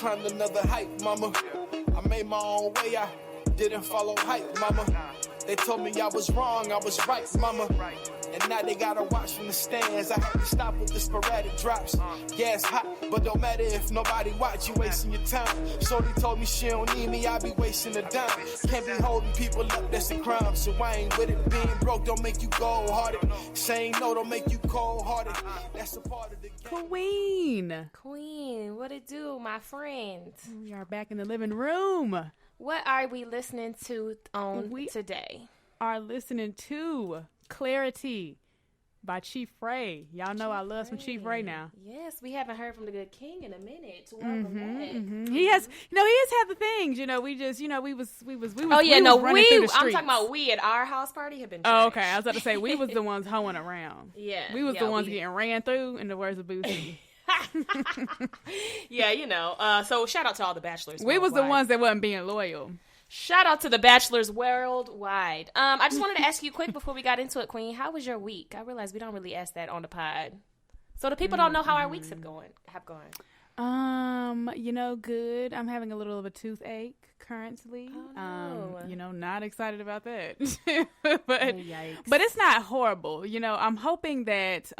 climbed another height, mama. I made my own way, I didn't follow hype, mama. They told me I was wrong, I was right, mama. And now they gotta watch from the stands. I had to stop with the sporadic drops. Yeah, it's hot, but don't matter if nobody watch. You wasting your time. Shorty told me she don't need me, I be wasting a dime. Can't be holding people up, that's a crime. So I ain't with it. Being broke don't make you cold-hearted. Saying no don't make you cold-hearted. That's a part of the game. Queen, what it do, my friend? We are back in the living room. What are we listening to today? Are listening to Clarity by Chief Ray. Y'all know I love some Chief Ray now. Yes, we haven't heard from the good king in a minute. Welcome back. He has had the things. We just, we was. Oh yeah, running through the streets. I'm talking about we at our house party have been. Oh, okay. I was about to say we was the ones hoeing around. Yeah, we was the ones getting ran through. In the words of Boosie. Yeah, so shout out to all the bachelors. We was the ones that wasn't being loyal. Shout out to the bachelors worldwide. I just wanted to ask you quick before we got into it, Queen. How was your week? I realize we don't really ask that on the pod, so the people don't know how our weeks have gone. Good. I'm having a little of a toothache currently. Oh, no. Not excited about that. but it's not horrible. I'm hoping that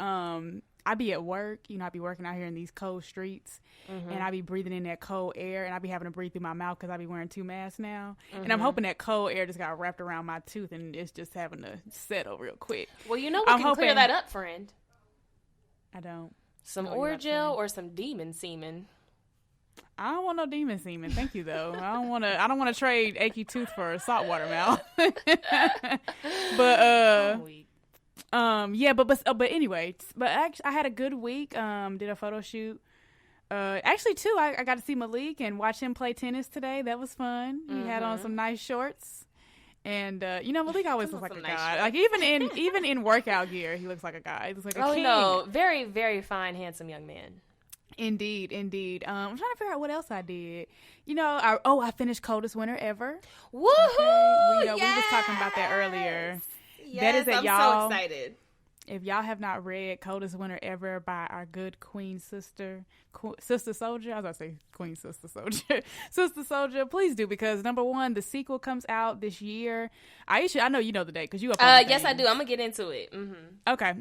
I be at work, I be working out here in these cold streets, and I be breathing in that cold air, and I be having to breathe through my mouth because I be wearing 2 masks now. And I'm hoping that cold air just got wrapped around my tooth, and it's just having to settle real quick. Well, we can clear that up, friend. I don't. Some Orgel or some demon semen. I don't want no demon semen. Thank you, though. I don't want to trade achy tooth for a saltwater mouth. But anyway, I had a good week. Did a photo shoot. Actually, too, I got to see Malik and watch him play tennis today. That was fun. He had on some nice shorts, and Malik always looks like a guy. Like even in workout gear, he looks like a guy. He looks like a king. No, very, very fine, handsome young man. Indeed. I'm trying to figure out what else I did. I finished Coldest Winter Ever. Woohoo! We was talking about that earlier. Yes, that is it, I'm y'all. So excited. If y'all have not read Coldest Winter Ever by our good Queen Sister Souljah, I was about to say Queen Sister Souljah. Sister Souljah, please do, because number one, the sequel comes out this year. Aisha, I know you know the date because you up on the yes, thing. I do. I'm gonna get into it. Okay.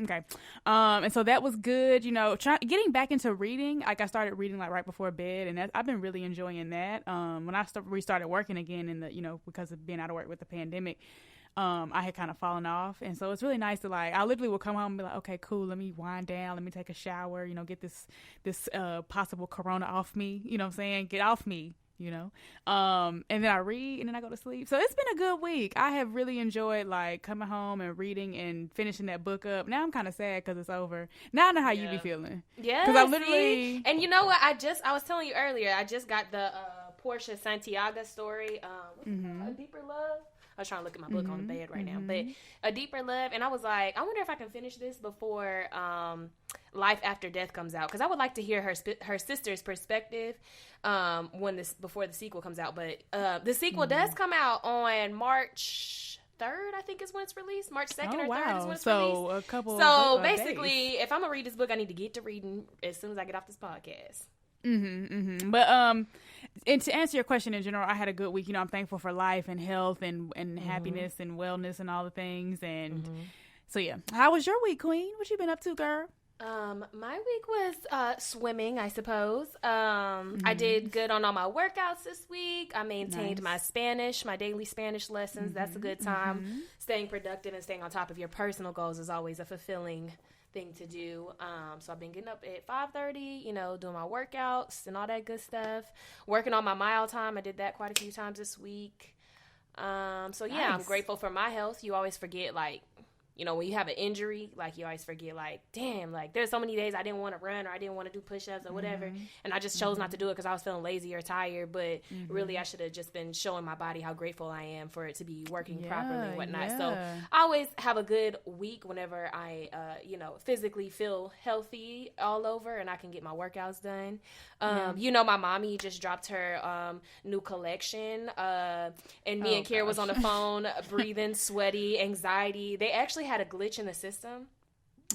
And so that was good. Getting back into reading. Like I started reading like right before bed, and I've been really enjoying that. When I restarted working again in the because of being out of work with the pandemic. I had kind of fallen off, and so it's really nice to I literally will come home and be like, okay, cool, let me wind down, let me take a shower, get this possible corona off me, you know what I'm saying, get off me, and then I read, and then I go to sleep. So it's been a good week. I have really enjoyed coming home and reading and finishing that book up. Now I'm kind of sad because it's over. Now I know how you be feeling. Yeah, because I literally and you know what, I was telling you earlier, I just got the Portia Santiago story, A Deeper Love. I was trying to look at my book on the bed right now, but A Deeper Love, and I was like, I wonder if I can finish this before Life After Death comes out, because I would like to hear her sister's perspective before the sequel comes out. But the sequel does come out on March 3rd, I think is when it's released. March 2nd or 3rd is when it's released. So a couple. So of basically, days. if I'm gonna read this book, I need to get to reading as soon as I get off this podcast. But and to answer your question in general, I had a good week. I'm thankful for life and health and happiness and wellness and all the things. And so yeah, how was your week, Queen? What you been up to, girl? My week was swimming, I suppose. I did good on all my workouts this week. I maintained my Spanish, my daily Spanish lessons. That's a good time. Staying productive and staying on top of your personal goals is always a fulfilling thing to do. So I've been getting up at 5:30, doing my workouts and all that good stuff. Working on my mile time. I did that quite a few times this week. So yeah, I'm grateful for my health. You always forget, when you have an injury, you always forget, damn, there's so many days I didn't want to run or I didn't want to do push-ups or whatever. And I just chose not to do it because I was feeling lazy or tired. But really, I should have just been showing my body how grateful I am for it to be working properly and whatnot. Yeah. So I always have a good week whenever I, physically feel healthy all over and I can get my workouts done. My mommy just dropped her new collection. And me and Kiera was on the phone, breathing, sweaty, anxiety. They actually had a glitch in the system.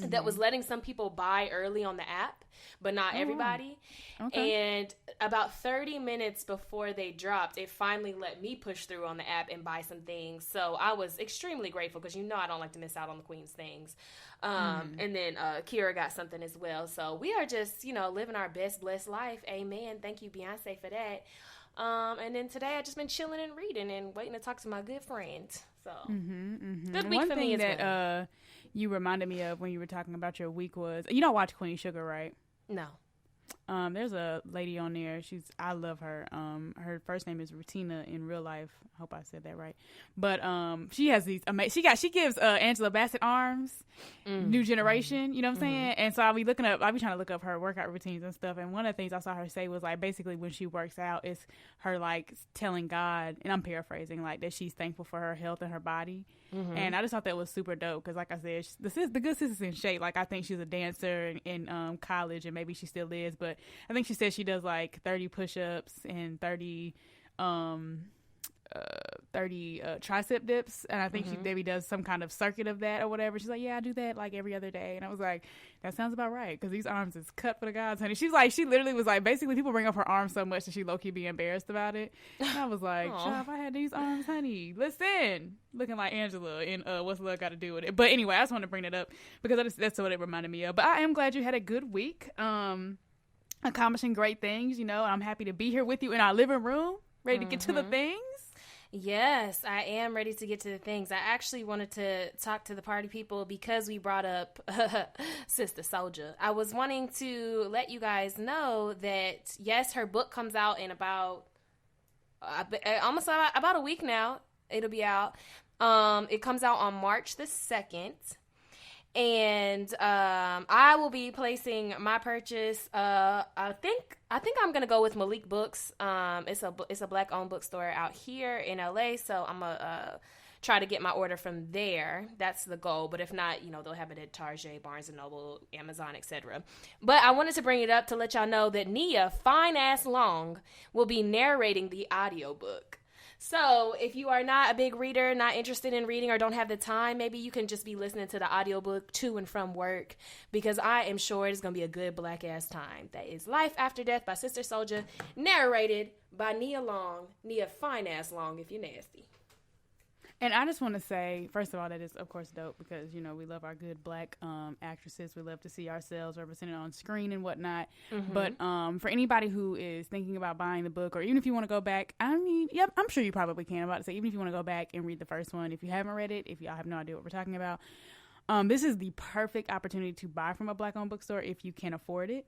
that was letting some people buy early on the app, but not everybody. Wow. Okay. And about 30 minutes before they dropped, it finally let me push through on the app and buy some things. So I was extremely grateful because I don't like to miss out on the Queen's things. And then Kira got something as well. So we are just, living our best blessed life. Amen. Thank you, Beyonce, for that. And then today I just been chilling and reading and waiting to talk to my good friend. So good week for me as well. You reminded me of when you were talking about your week was, you don't watch Queen Sugar, right? No. There's a lady on there. I love her. Her first name is Rutina in real life. I hope I said that right. But she has these amazing. She gives Angela Bassett arms, new generation. You know what I'm saying? And so I'll be trying to look up her workout routines and stuff. And one of the things I saw her say was like basically when she works out, it's her like telling God, and I'm paraphrasing, like that she's thankful for her health and her body. And I just thought that was super dope because, like I said, the good sister's in shape. Like I think she's a dancer in college, and maybe she still is. But I think she said she does like 30 push-ups and 30 tricep dips, and I think she maybe does some kind of circuit of that or whatever. She's like, yeah, I do that like every other day. And I was like, that sounds about right, because these arms is cut for the gods, honey. She literally was like, basically people bring up her arms so much that she low-key be embarrassed about it. And I was like, child, if I had these arms, honey, listen, looking like Angela in What's Love Got to Do with It. But anyway, I just wanted to bring it up because that's what it reminded me of. But I am glad you had a good week, accomplishing great things, and I'm happy to be here with you in our living room, ready to get to the things. Yes, I am ready to get to the things. I actually wanted to talk to the party people because we brought up Sister Souljah. I was wanting to let you guys know that, yes, her book comes out in about about a week now. It'll be out. It comes out on March the 2nd. And I will be placing my purchase. I think I'm gonna go with Malik Books. It's a Black-owned bookstore out here in LA. So I'm gonna try to get my order from there. That's the goal. But if not, they'll have it at Target, Barnes & Noble, Amazon, etc. But I wanted to bring it up to let y'all know that Nia Fine Ass Long will be narrating the audiobook. So if you are not a big reader, not interested in reading, or don't have the time, maybe you can just be listening to the audiobook to and from work, because I am sure it's going to be a good black ass time. That is Life After Death by Sister Souljah, narrated by Nia Long. Nia Fine Ass Long if you're nasty. And I just want to say, first of all, that is, of course, dope because, we love our good black actresses. We love to see ourselves represented on screen and whatnot. But for anybody who is thinking about buying the book, or even if you want to go back, I'm sure you probably can. I'm about to say, even if you want to go back and read the first one, if you haven't read it, if y'all have no idea what we're talking about, this is the perfect opportunity to buy from a Black-owned bookstore if you can afford it.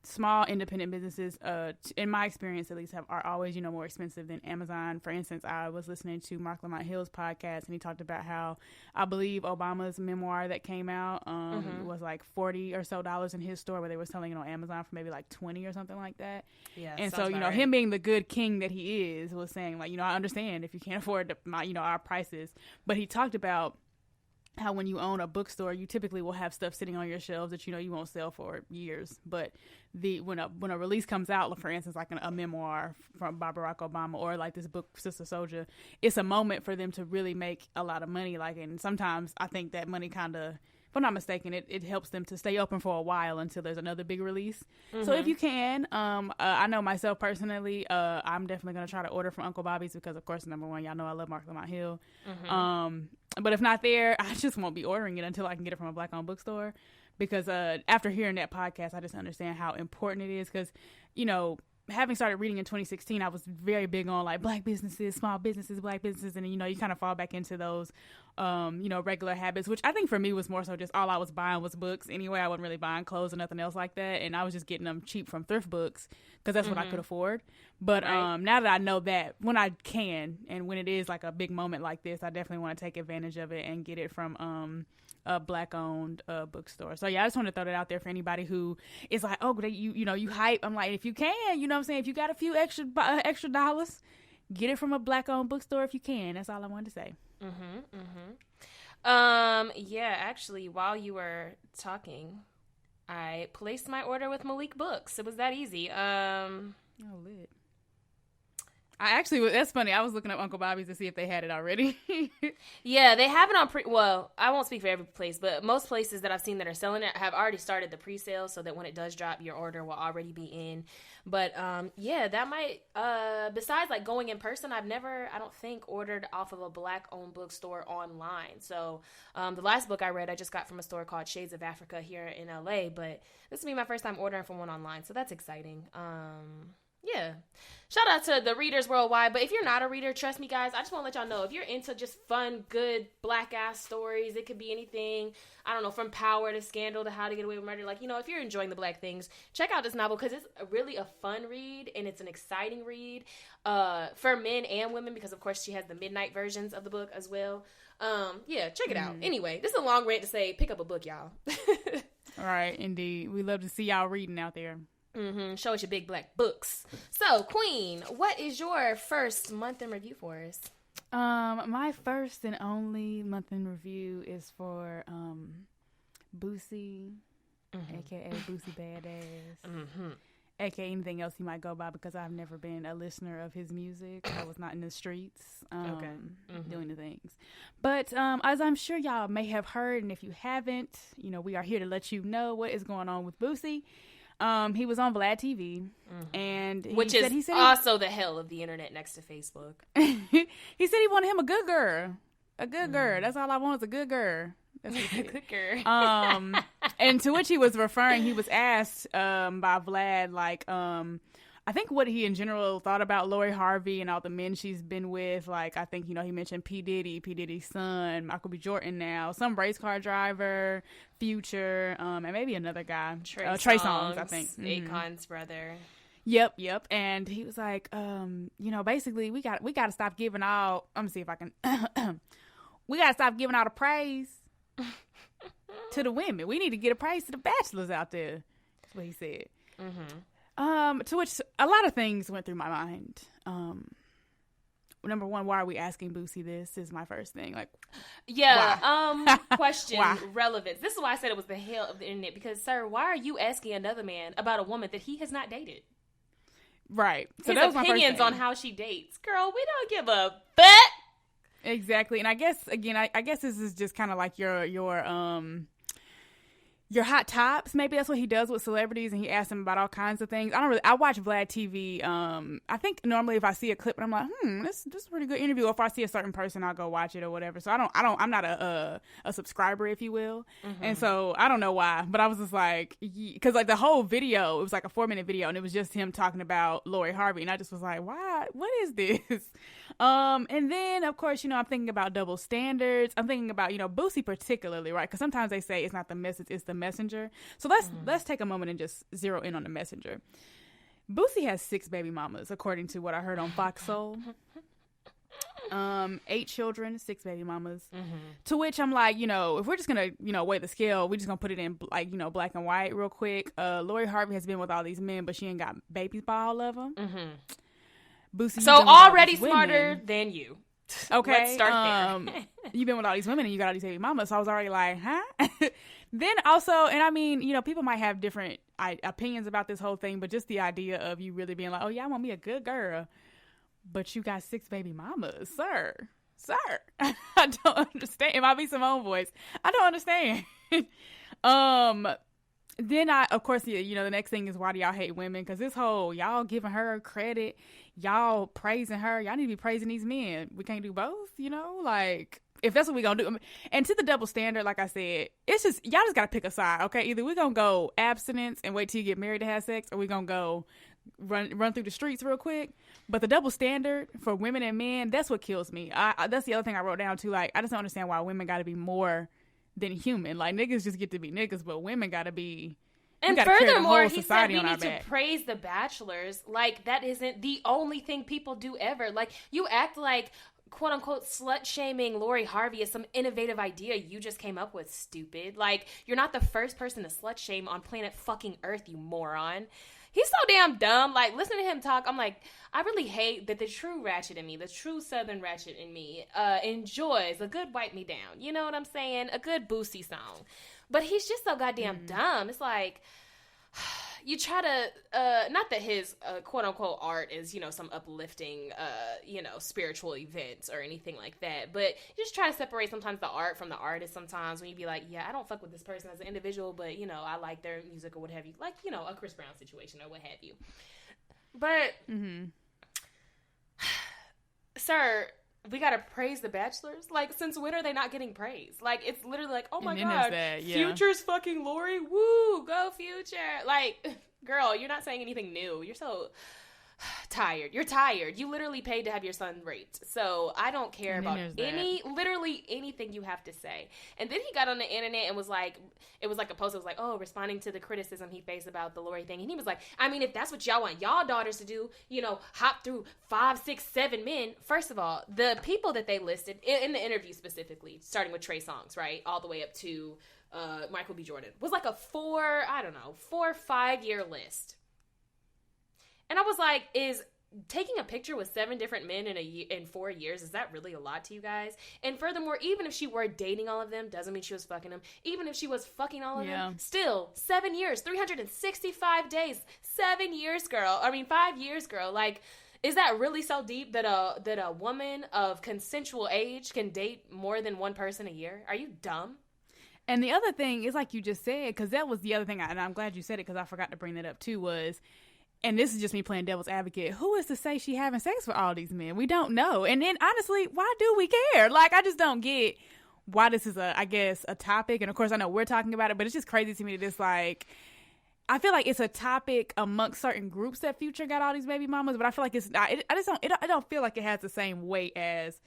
Small independent businesses, in my experience at least, are always more expensive than Amazon. For instance, I was listening to Mark Lamont Hill's podcast, and he talked about how I believe Obama's memoir that came out was like $40 or so in his store, where they were selling it on Amazon for maybe like $20 or something like that. Yeah, and so right. Him being the good king that he is, was saying like, I understand if you can't afford our prices, but he talked about how when you own a bookstore, you typically will have stuff sitting on your shelves that you won't sell for years. But when a release comes out, for instance, like a memoir by Barack Obama, or like this book, Sister Souljah, it's a moment for them to really make a lot of money. And sometimes I think that money kind of, if I'm not mistaken, it helps them to stay open for a while until there's another big release. So if you can, I know myself personally, I'm definitely going to try to order from Uncle Bobby's because, of course, number one, y'all know I love Mark Lamont Hill. But if not there, I just won't be ordering it until I can get it from a Black-owned bookstore, because after hearing that podcast, I just understand how important it is, because, having started reading in 2016, I was very big on like black businesses, small businesses, black businesses. And, you kind of fall back into those, regular habits, which I think for me was more so just all I was buying was books anyway. I wasn't really buying clothes or nothing else like that. And I was just getting them cheap from thrift books because that's what I could afford. But now that I know that, when I can, and when it is like a big moment like this, I definitely want to take advantage of it and get it from a Black-owned bookstore. So yeah, I just want to throw that out there for anybody who is like, oh, you hype. I'm like, if you can, what I'm saying, if you got a few extra dollars, get it from a Black-owned bookstore if you can. That's all I wanted to say. Yeah, actually, while you were talking, I placed my order with Malik Books. It was that easy. Oh, lit. That's funny. I was looking up Uncle Bobby's to see if they had it already. Yeah, they have it on well, I won't speak for every place, but most places that I've seen that are selling it have already started the pre-sale so that when it does drop, your order will already be in. But yeah, that might besides like going in person, I've never, I don't think, ordered off of a Black-owned bookstore online. So the last book I read, I just got from a store called Shades of Africa here in LA, but this will be my first time ordering from one online, so that's exciting. Yeah. Shout out to the readers worldwide. But if you're not a reader, trust me, guys, I just want to let y'all know, if you're into just fun, good Black ass stories, it could be anything, I don't know, from Power to Scandal to How to Get Away with Murder. Like, you know, if you're enjoying the Black things, check out this novel because it's really a fun read and it's an exciting read for men and women because, of course, she has the midnight versions of the book as well. Yeah, check it out. Anyway, this is a long rant to say, pick up a book, y'all. All right, indeed. We love to see y'all reading out there. Show us your big Black books. So, Queen, what is your first month in review for us? My first and only month in review is for Boosie, aka Boosie Badass, aka anything else he might go by because I've never been a listener of his music. I was not in the streets doing the things. But as I'm sure y'all may have heard, and if you haven't, you know, we are here to let you know what is going on with Boosie. He was on Vlad TV, and he said also the hell of the internet next to Facebook. He said he wanted him a good girl. That's all I want is a good girl. That's what he said. Good girl. And to which he was referring, he was asked by Vlad, like, I think what he in general thought about Lorie Harvey and all the men she's been with. Like, I think, you know, he mentioned P. Diddy's son, Michael B. Jordan now, some race car driver, Future, and maybe another guy. Trey Songz, I think. Akon's brother. Yep. And he was like, you know, basically we got to stop giving all, I'm going to see if I can, we got to stop giving all the praise to the women. We need to get a praise to the bachelors out there. That's what he said. To which a lot of things went through my mind. Number one, why are we asking Boosie this? Is my first thing. Like, yeah. Question Why? Relevance. This is why I said it was the hell of the internet. Because, sir, why are you asking another man about a woman that he has not dated? Right. So his that was my first opinions thing. on how she dates, girl. We don't give a fuck. Exactly. And I guess again, I guess this is just kind of like your hot tops. Maybe that's what he does with celebrities, and he asks them about all kinds of things. I watch Vlad TV. I think normally if I see a clip and I'm like, this is a pretty good interview. Or if I see a certain person, I'll go watch it or whatever. So I'm not a subscriber, if you will. And so I don't know why, but I was just like, because like the whole video, it was like a 4-minute video, and it was just him talking about Lorie Harvey, and I just was like, why? What is this? And then of course, you know, I'm thinking about double standards. I'm thinking about, you know, Boosie particularly, right? Because sometimes they say it's not the message, it's the messenger. So let's take a moment and just zero in on the messenger. Boosie has 6 baby mamas, according to what I heard on Fox Soul. 8 children, 6 baby mamas. To which I'm like, you know, if we're just gonna, you know, weigh the scale, we're just gonna put it in like, you know, black and white real quick. Lorie Harvey has been with all these men, but she ain't got babies by all of them. Boosie, so already smarter than you. Okay, let's start there. You've been with all these women and you got all these baby mamas, so I was already like, huh? Then also, and I mean, you know, people might have different opinions about this whole thing, but just the idea of you really being like, oh yeah, I want me a good girl, but you got 6 baby mamas, sir. I don't understand. It might be Simone voice. I don't understand. Then of course, you know, the next thing is, why do y'all hate women? Because this whole, y'all giving her credit, y'all praising her, y'all need to be praising these men. We can't do both, you know? Like, if that's what we gonna do. And to the double standard, like I said, it's just, y'all just gotta pick a side, okay? Either we gonna go abstinence and wait till you get married to have sex, or we gonna go run through the streets real quick. But the double standard for women and men, that's what kills me. That's the other thing I wrote down too. Like, I just don't understand why women gotta be more than human. Like, niggas just get to be niggas, but women gotta be. And furthermore, he said we need to praise the bachelors. Like, that isn't the only thing people do ever. Like, you act like, quote unquote, slut shaming Lorie Harvey is some innovative idea you just came up with, stupid. Like, you're not the first person to slut shame on planet fucking Earth, you moron. He's so damn dumb. Like, listening to him talk, I'm like, I really hate that the true ratchet in me, the true Southern ratchet in me, enjoys a good wipe me down. You know what I'm saying? A good Boosie song. But he's just so goddamn dumb. It's like, you try to, not that his quote unquote art is, some uplifting, spiritual events or anything like that, but you just try to separate sometimes the art from the artist sometimes when you be like, yeah, I don't fuck with this person as an individual, but, I like their music or what have you. Like, a Chris Brown situation or what have you. But, sir, we gotta praise the Bachelors. Like, since when are they not getting praised? Like, it's literally like, oh my god, Future's fucking Lorie. Woo, go Future. Like, girl, you're not saying anything new. You're so tired. You're tired. You literally paid to have your son raped. So I don't care about literally anything you have to say. And then he got on the internet and was like, it was like a post that was like, oh, responding to the criticism he faced about the Lorie thing. And he was like, I mean, if that's what y'all want y'all daughters to do, hop through 5, 6, 7 men. First of all, the people that they listed in the interview specifically, starting with Trey Songz, right, all the way up to Michael B. Jordan, was like a 4 or 5 year list. And I was like, is taking a picture with 7 different men in 4 years, is that really a lot to you guys? And furthermore, even if she were dating all of them, doesn't mean she was fucking them. Even if she was fucking all of them, still, 7 years, 365 days, 7 years, girl. 5 years, girl. Like, is that really so deep that a woman of consensual age can date more than one person a year? Are you dumb? And the other thing is, like you just said, because that was the other thing, and I'm glad you said it because I forgot to bring that up too, was... And this is just me playing devil's advocate. Who is to say she having sex with all these men? We don't know. And then, honestly, why do we care? Like, I just don't get why this is a topic. And, of course, I know we're talking about it, but it's just crazy to me that it's like, I feel like it's a topic amongst certain groups that Future got all these baby mamas, but I feel like it's not. I don't feel like it has the same weight as,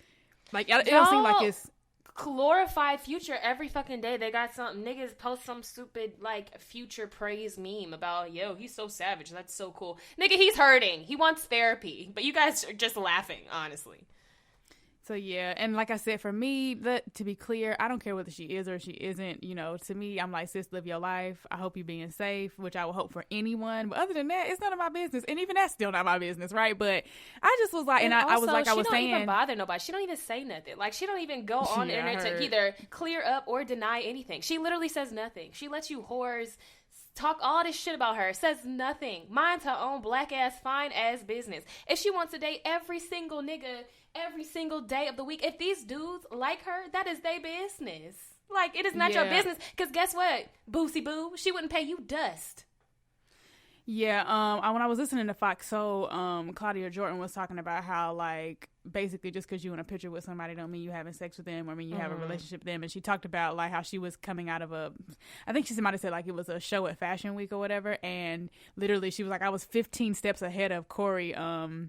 like, it don't seem like it's. Glorify Future every fucking day. They got some niggas post some stupid like Future praise meme about, yo, he's so savage, that's so cool. Nigga, he's hurting, he wants therapy, but you guys are just laughing, honestly. So yeah, and like I said, for me, to be clear, I don't care whether she is or she isn't. To me, I'm like, sis, live your life. I hope you're being safe, which I will hope for anyone. But other than that, it's none of my business. And even that's still not my business, right? But I just was like, and I was like, I was saying, she don't even bother nobody. She don't even say nothing. Like, she don't even go on the internet to either clear up or deny anything. She literally says nothing. She lets you whores talk all this shit about her, says nothing, minds her own black ass, fine ass business. If she wants to date every single nigga every single day of the week, if these dudes like her, that is their business. Like, it is not your business, because guess what, Boosie Boo, she wouldn't pay you dust. Yeah, when I was listening to Fox Soul, Claudia Jordan was talking about how, like, basically just because you in a picture with somebody don't mean you having sex with them or mean you have a relationship with them. And she talked about, like, how she was coming out of I think she might have said, like, it was a show at Fashion Week or whatever, and literally she was like, I was 15 steps ahead of Corey, I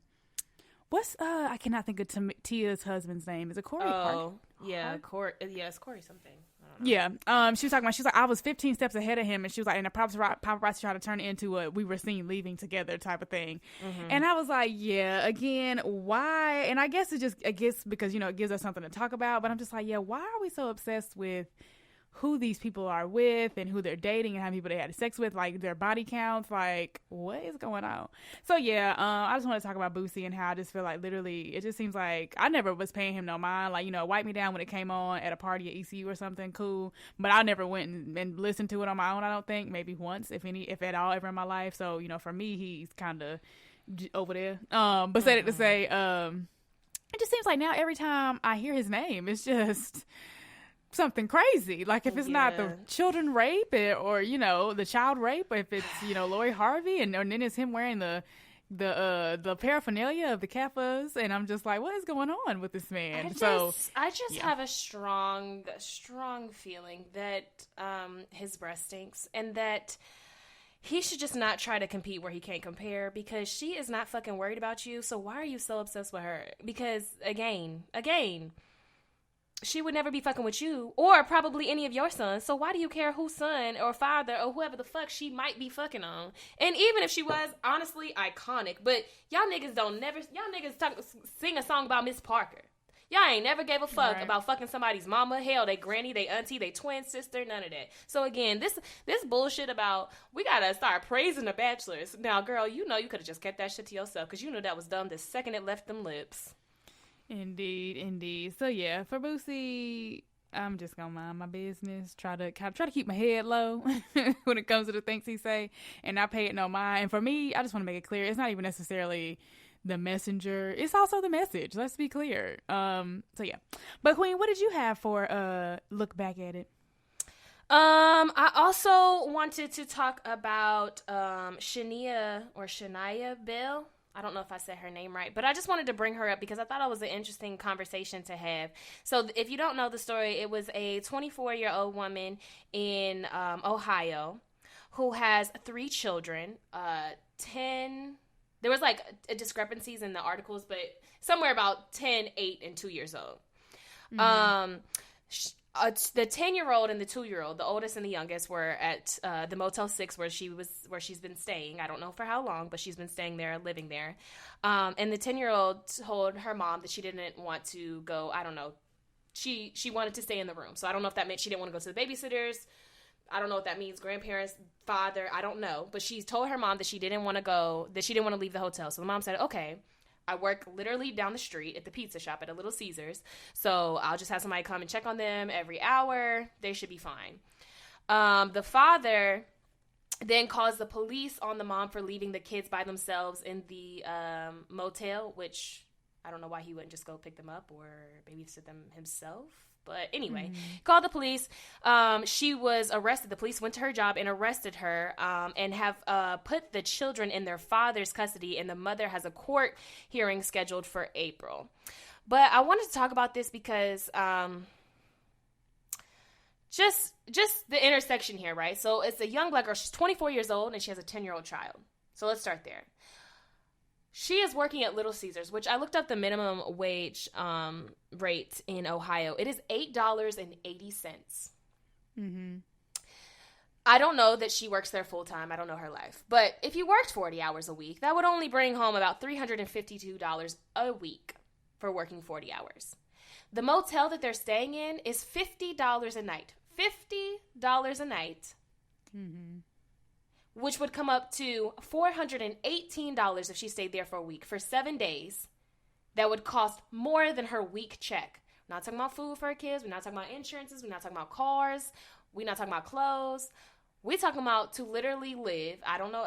cannot think of Tia's husband's name. Is it Corey? Oh, yeah, Corey. Yeah, it's Corey something. Yeah, she was talking about, she was like, I was 15 steps ahead of him, and she was like, and the paparazzi tried to turn it into a we were seen leaving together type of thing. And I was like, yeah, again, why? And I guess because, it gives us something to talk about, but I'm just like, yeah, why are we so obsessed with who these people are with and who they're dating and how many people they had sex with, like their body counts, like what is going on? So yeah, I just want to talk about Boosie and how I just feel like literally it just seems like I never was paying him no mind, like, Wipe Me Down when it came on at a party at ECU or something, cool, but I never went and listened to it on my own. I don't think, maybe once, if at all, ever in my life. So for me, he's kind of over there, but said it to say, it just seems like now every time I hear his name, it's just something crazy. Like, if it's not the children rape or the child rape, if it's Lorie Harvey and then it's him wearing the paraphernalia of the Kappas, and I'm just like, what is going on with this man? I just have a strong feeling that his breast stinks and that he should just not try to compete where he can't compare, because she is not fucking worried about you. So why are you so obsessed with her? Because again, she would never be fucking with you or probably any of your sons. So why do you care whose son or father or whoever the fuck she might be fucking on? And even if she was, honestly, iconic. But y'all niggas sing a song about Miss Parker. Y'all ain't never gave a fuck about fucking somebody's mama, hell, they granny, they auntie, they twin sister, none of that. So again, this bullshit about we gotta start praising the Bachelors. Now, girl, you could have just kept that shit to yourself, because that was dumb the second it left them lips. Indeed. So yeah, for Boosie, I'm just gonna mind my business. Try to keep my head low when it comes to the things he say, and not pay it no mind. And for me, I just want to make it clear, it's not even necessarily the messenger. It's also the message. Let's be clear. So yeah. But Queen, what did you have for look back at it? I also wanted to talk about Shaina Bell. I don't know if I said her name right, but I just wanted to bring her up because I thought it was an interesting conversation to have. So if you don't know the story, it was a 24-year-old woman in Ohio who has 3 children, 10... There was like discrepancies in the articles, but somewhere about 10, 8, and 2 years old. Mm-hmm. The 10-year-old and the 2-year-old, the oldest and the youngest, were at the Motel 6 where she's been staying. I don't know for how long, but she's been staying there, living there. And the 10-year-old told her mom that she didn't want to go. I don't know. She wanted to stay in the room. So I don't know if that meant she didn't want to go to the babysitters. I don't know what that means. Grandparents, father, I don't know. But she told her mom that she didn't want to go, that she didn't want to leave the hotel. So the mom said, okay. I work literally down the street at the pizza shop at a Little Caesars. So I'll just have somebody come and check on them every hour. They should be fine. The father then calls the police on the mom for leaving the kids by themselves in the motel, which I don't know why he wouldn't just go pick them up or babysit them himself. But anyway, called the police. She was arrested. The police went to her job and arrested her and have put the children in their father's custody, and the mother has a court hearing scheduled for April. But I wanted to talk about this because just the intersection here, right? So it's a young black girl. She's 24 years old, and she has a 10-year-old child. So let's start there. She is working at Little Caesars, which I looked up the minimum wage rate in Ohio. It is $8.80. Mm-hmm. I don't know that she works there full time. I don't know her life. But if you worked 40 hours a week, that would only bring home about $352 a week for working 40 hours. The motel that they're staying in is $50 a night. $50 a night. Mm-hmm. Which would come up to $418 if she stayed there for a week. For 7 days, that would cost more than her week check. We're not talking about food for her kids. We're not talking about insurances. We're not talking about cars. We're not talking about clothes. We're talking about to literally live. I don't know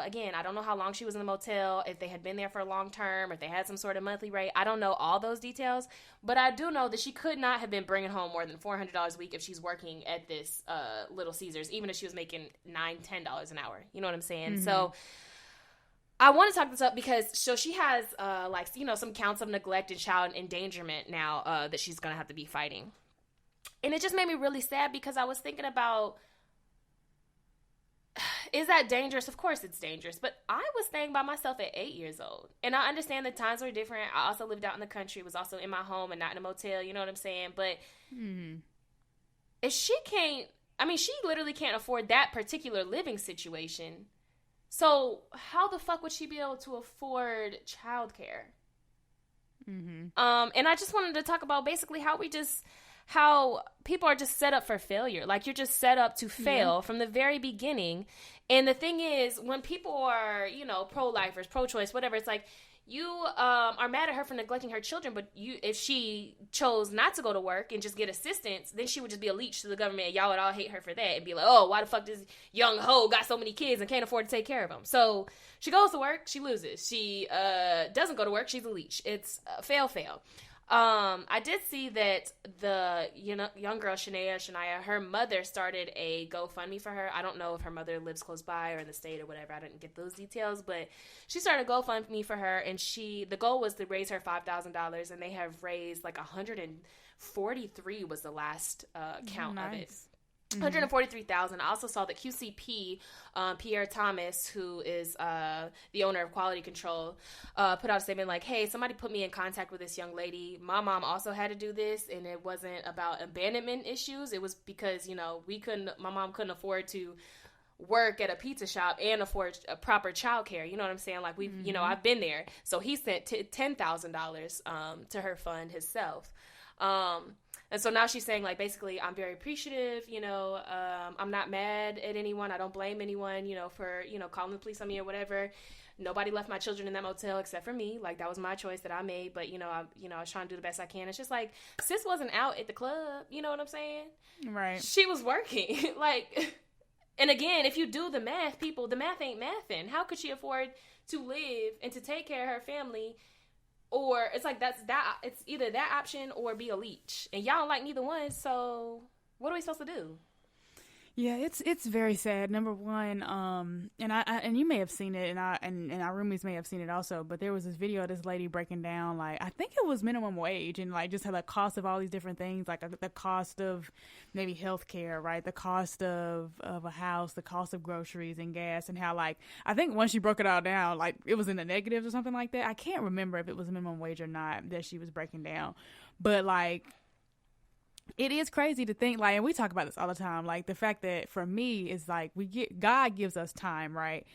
how long she was in the motel, if they had been there for a long term, if they had some sort of monthly rate. I don't know all those details, but I do know that she could not have been bringing home more than $400 a week if she's working at this Little Caesars, even if she was making $9, $10 an hour. You know what I'm saying? Mm-hmm. So I want to talk this up because she has some counts of neglect and child endangerment now that she's going to have to be fighting. And it just made me really sad because I was thinking about, is that dangerous? Of course it's dangerous. But I was staying by myself at 8 years old. And I understand the times were different. I also lived out in the country, was also in my home and not in a motel. You know what I'm saying? But if she she literally can't afford that particular living situation. So how the fuck would she be able to afford childcare? Mm-hmm. And I just wanted to talk about basically how people are just set up for failure. Like, you're just set up to fail from the very beginning. And the thing is, when people are, pro-lifers, pro-choice, whatever, it's like, you are mad at her for neglecting her children, but if she chose not to go to work and just get assistance, then she would just be a leech to the government, and y'all would all hate her for that and be like, oh, why the fuck this young hoe got so many kids and can't afford to take care of them? So she goes to work, she loses. She doesn't go to work, she's a leech. It's fail. I did see that the young girl, Shaina, her mother started a GoFundMe for her. I don't know if her mother lives close by or in the state or whatever. I didn't get those details, but she started a GoFundMe for her, and the goal was to raise her $5,000, and they have raised like 143 was the last count of it. 143,000. I also saw that QCP, Pierre Thomas, who is the owner of Quality Control, put out a statement like, hey, somebody put me in contact with this young lady. My mom also had to do this, and it wasn't about abandonment issues. It was because, my mom couldn't afford to work at a pizza shop and afford a proper childcare. You know what I'm saying? Like, I've been there. So he sent $10,000 to her fund himself. And so now she's saying, like, basically, I'm very appreciative, I'm not mad at anyone. I don't blame anyone, for, calling the police on me or whatever. Nobody left my children in that motel except for me. Like, that was my choice that I made. But, I was trying to do the best I can. It's just like, sis wasn't out at the club. You know what I'm saying? Right. She was working. Like, and again, if you do the math, people, the math ain't mathing. How could she afford to live and to take care of her family? Or it's like, it's either that option or be a leech. And y'all don't like neither one. So what are we supposed to do? Yeah, it's very sad. Number one, and you may have seen it, and our roomies may have seen it also. But there was this video of this lady breaking down, like, I think it was minimum wage, and like just how the cost of all these different things, like the cost of maybe healthcare, right? The cost of a house, the cost of groceries and gas, and how, like, I think once she broke it all down, like it was in the negatives or something like that. I can't remember if it was minimum wage or not that she was breaking down, but like, it is crazy to think, like, and we talk about this all the time, like the fact that for me is like God gives us time, right?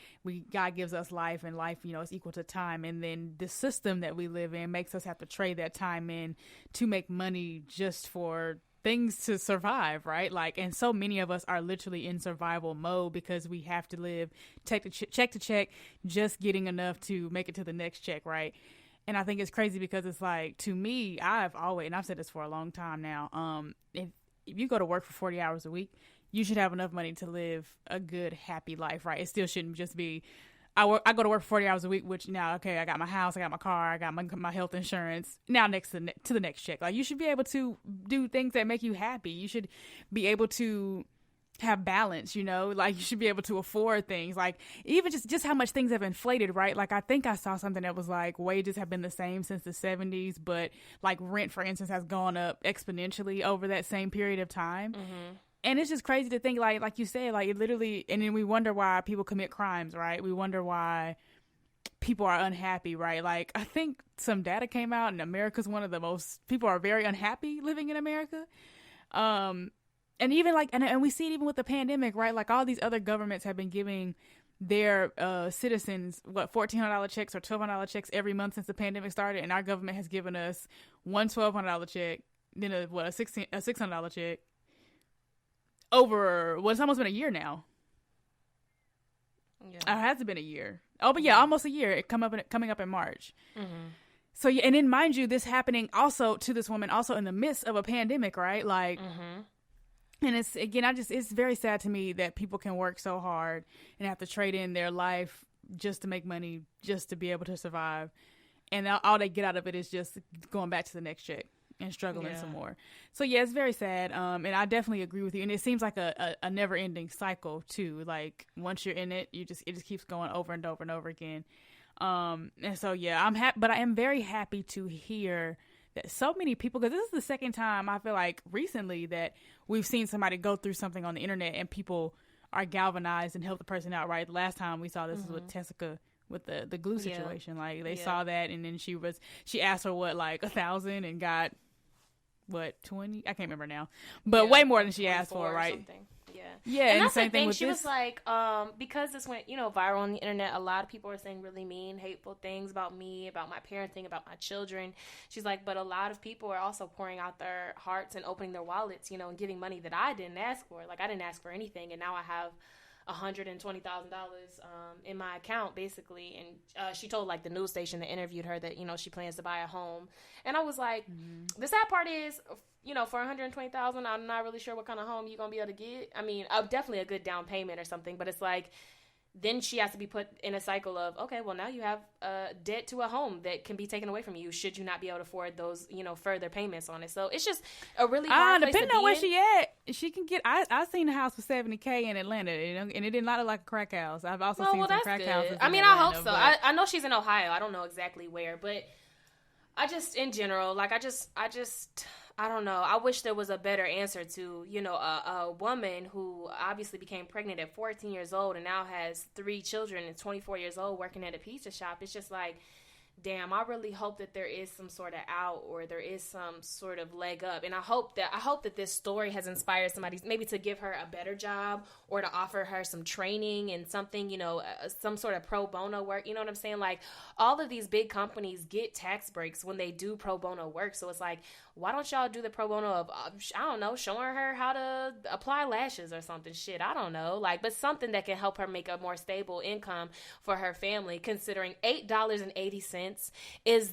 God gives us life, and life, is equal to time, and then the system that we live in makes us have to trade that time in to make money just for things to survive, right? Like, and so many of us are literally in survival mode because we have to live check to check, just getting enough to make it to the next check, right? And I think it's crazy because it's like, to me, I've always, and I've said this for a long time now, if you go to work for 40 hours a week, you should have enough money to live a good, happy life, right? It still shouldn't just be, I go to work for 40 hours a week, which now, okay, I got my house, I got my car, I got my health insurance, now next to the next check. Like, you should be able to do things that make you happy. You should be able to have balance, like you should be able to afford things, like even just how much things have inflated, right? Like, I think I saw something that was like wages have been the same since the 70s, but like rent, for instance, has gone up exponentially over that same period of time. Mm-hmm. And it's just crazy to think, like you said, like it literally, and then we wonder why people commit crimes, right? We wonder why people are unhappy, right? Like, I think some data came out, and America's one of the most, people are very unhappy living in America. And even like, and we see it even with the pandemic, right? Like, all these other governments have been giving their citizens, $1,400 checks or $1,200 checks every month since the pandemic started. And our government has given us one $1,200 check, then a $600 check over, it's almost been a year now. Yeah. It hasn't been a year. Oh, but yeah, almost a year. Coming up in March. Mm-hmm. So, yeah, and then mind you, this happening also to this woman, also in the midst of a pandemic, right? Like, mm-hmm. And it's, again, it's very sad to me that people can work so hard and have to trade in their life just to make money, just to be able to survive. And all they get out of it is just going back to the next check and struggling some more. So, yeah, it's very sad. And I definitely agree with you. And it seems like a never ending cycle too. Like, once you're in it, it just keeps going over and over and over again. And so, yeah, I'm happy, but I am very happy to hear that so many people, because this is the second time I feel like recently that we've seen somebody go through something on the internet and people are galvanized and help the person out, right? The last time we saw this is with Tessica with the glue situation. Like, they saw that, and then she asked her what, like 1,000, and got what, 20? I can't remember now, but way more than she asked for, right? Something. Yeah, and that's the same thing. With she was like, because this went, viral on the internet, a lot of people are saying really mean, hateful things about me, about my parenting, about my children. She's like, but a lot of people are also pouring out their hearts and opening their wallets, and giving money that I didn't ask for. Like, I didn't ask for anything, and now I have $120,000 in my account, basically. And she told, like, the news station that interviewed her that, she plans to buy a home. And I was like, the sad part is, for $120,000, I'm not really sure what kind of home you're gonna be able to get. I mean, definitely a good down payment or something, but it's like, then she has to be put in a cycle of, okay, well, now you have debt to a home that can be taken away from you should you not be able to afford those, further payments on it. So it's just a really hard place to be depending on where she at, she can get. I seen a house for $70K in Atlanta, and it did not look like a crack house. I've also seen some crack houses. I mean, Atlanta, I hope so. I know she's in Ohio. I don't know exactly where, but I just, in general, like, I don't know. I wish there was a better answer to, a woman who obviously became pregnant at 14 years old and now has 3 children and 24 years old working at a pizza shop. It's just like, damn, I really hope that there is some sort of out, or there is some sort of leg up. And I hope that this story has inspired somebody maybe to give her a better job, or to offer her some training and something, you know, some sort of pro bono work. You know what I'm saying? Like, all of these big companies get tax breaks when they do pro bono work. So it's like, why don't y'all do the pro bono of, I don't know, showing her how to apply lashes or something? Shit, I don't know. Like, but something that can help her make a more stable income for her family, considering $8.80 is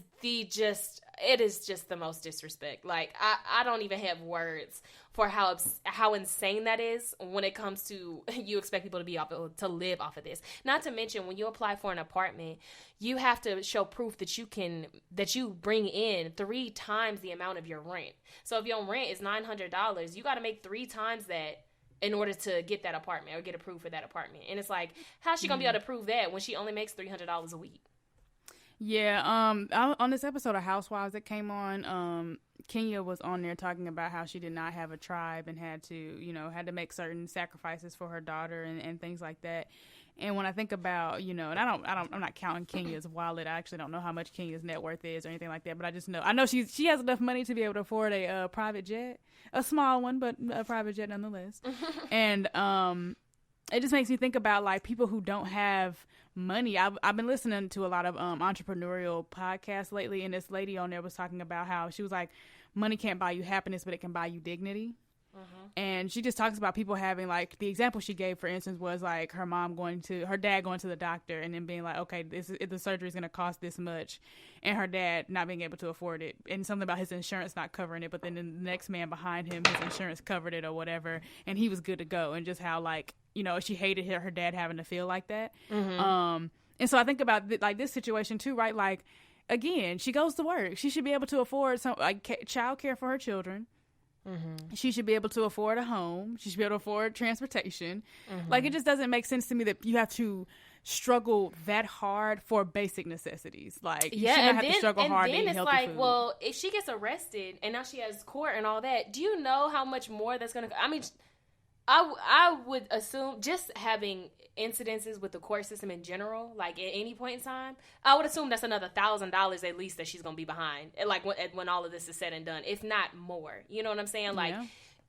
just the most disrespect. Like, I don't even have words for how insane that is when it comes to you expect people to live off of this. Not to mention, when you apply for an apartment, you have to show proof that you bring in 3 times the amount of your rent. So if your rent is $900, you got to make 3 times that in order to get that apartment or get approved for that apartment. And it's like, how's she gonna be able to prove that when she only makes $300 a week? Yeah, on this episode of Housewives that came on, Kenya was on there talking about how she did not have a tribe and had to make certain sacrifices for her daughter and things like that. And when I think about, and I'm not counting Kenya's wallet. I actually don't know how much Kenya's net worth is or anything like that, but I know she has enough money to be able to afford a private jet, a small one, but a private jet nonetheless. And it just makes me think about, like, people who don't have money. I've been listening to a lot of entrepreneurial podcasts lately, and this lady on there was talking about how she was like, money can't buy you happiness, but it can buy you dignity. And she just talks about people having, like, the example she gave, for instance, was like her dad going to the doctor and then being like, okay, the surgery is going to cost this much, and her dad not being able to afford it, and something about his insurance not covering it, but then the next man behind him, his insurance covered it or whatever, and he was good to go. And just how, like, she hated her dad having to feel like that. And so I think about like this situation too, right? Like, again, she goes to work. She should be able to afford some child care for her children. She should be able to afford a home. She should be able to afford transportation. Like, it just doesn't make sense to me that you have to struggle that hard for basic necessities. Like, you shouldn't have to struggle hard to eat healthy food. And then it's like, well, if she gets arrested and now she has court and all that, do you know how much more that's going to... I mean, I would assume, just having incidences with the court system in general, like at any point in time, I would assume that's another $1,000 at least that she's going to be behind. Like when all of this is said and done, if not more. You know what I'm saying? Like,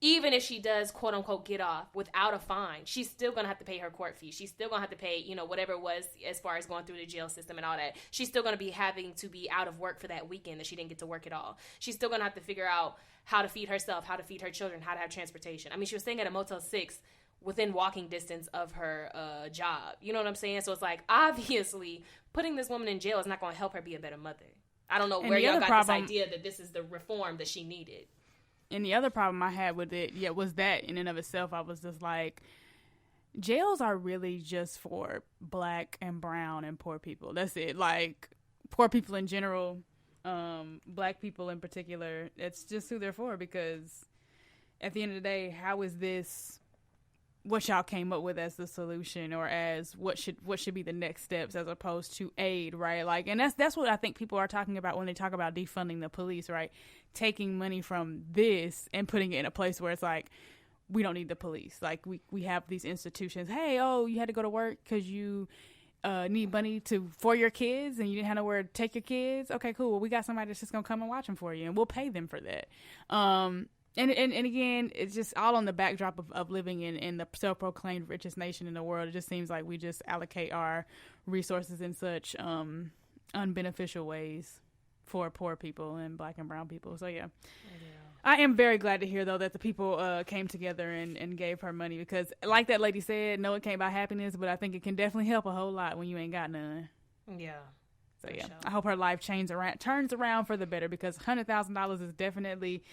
even if she does, quote unquote, get off without a fine, she's still going to have to pay her court fee. She's still going to have to pay, whatever it was as far as going through the jail system and all that. She's still going to be having to be out of work for that weekend that she didn't get to work at all. She's still going to have to figure out how to feed herself, how to feed her children, how to have transportation. I mean, she was staying at a Motel 6 within walking distance of her job. You know what I'm saying? So it's like, obviously, putting this woman in jail is not going to help her be a better mother. I don't know where y'all got this idea that this is the reform that she needed. And the other problem I had with it, was that in and of itself, I was just like, jails are really just for Black and brown and poor people. That's it. Like, poor people in general, Black people in particular, it's just who they're for, because at the end of the day, how is this what y'all came up with as the solution, or as what should be the next steps, as opposed to aid, right? Like, and that's what I think people are talking about when they talk about defunding the police, right? Taking money from this and putting it in a place where it's like, we don't need the police. Like, we have these institutions. Hey, you had to go to work because you need money for your kids and you didn't have nowhere to take your kids. Okay, cool. Well, we got somebody that's just gonna come and watch them for you, and we'll pay them for that. And again, it's just all on the backdrop of living in the self-proclaimed richest nation in the world. It just seems like we just allocate our resources in such unbeneficial ways for poor people and Black and brown people. So yeah. I am very glad to hear, though, that the people came together and gave her money, because like that lady said, no, it can't buy happiness, but I think it can definitely help a whole lot when you ain't got none. Yeah. So yeah, sure. I hope her life turns around for the better, because $100,000 is definitely,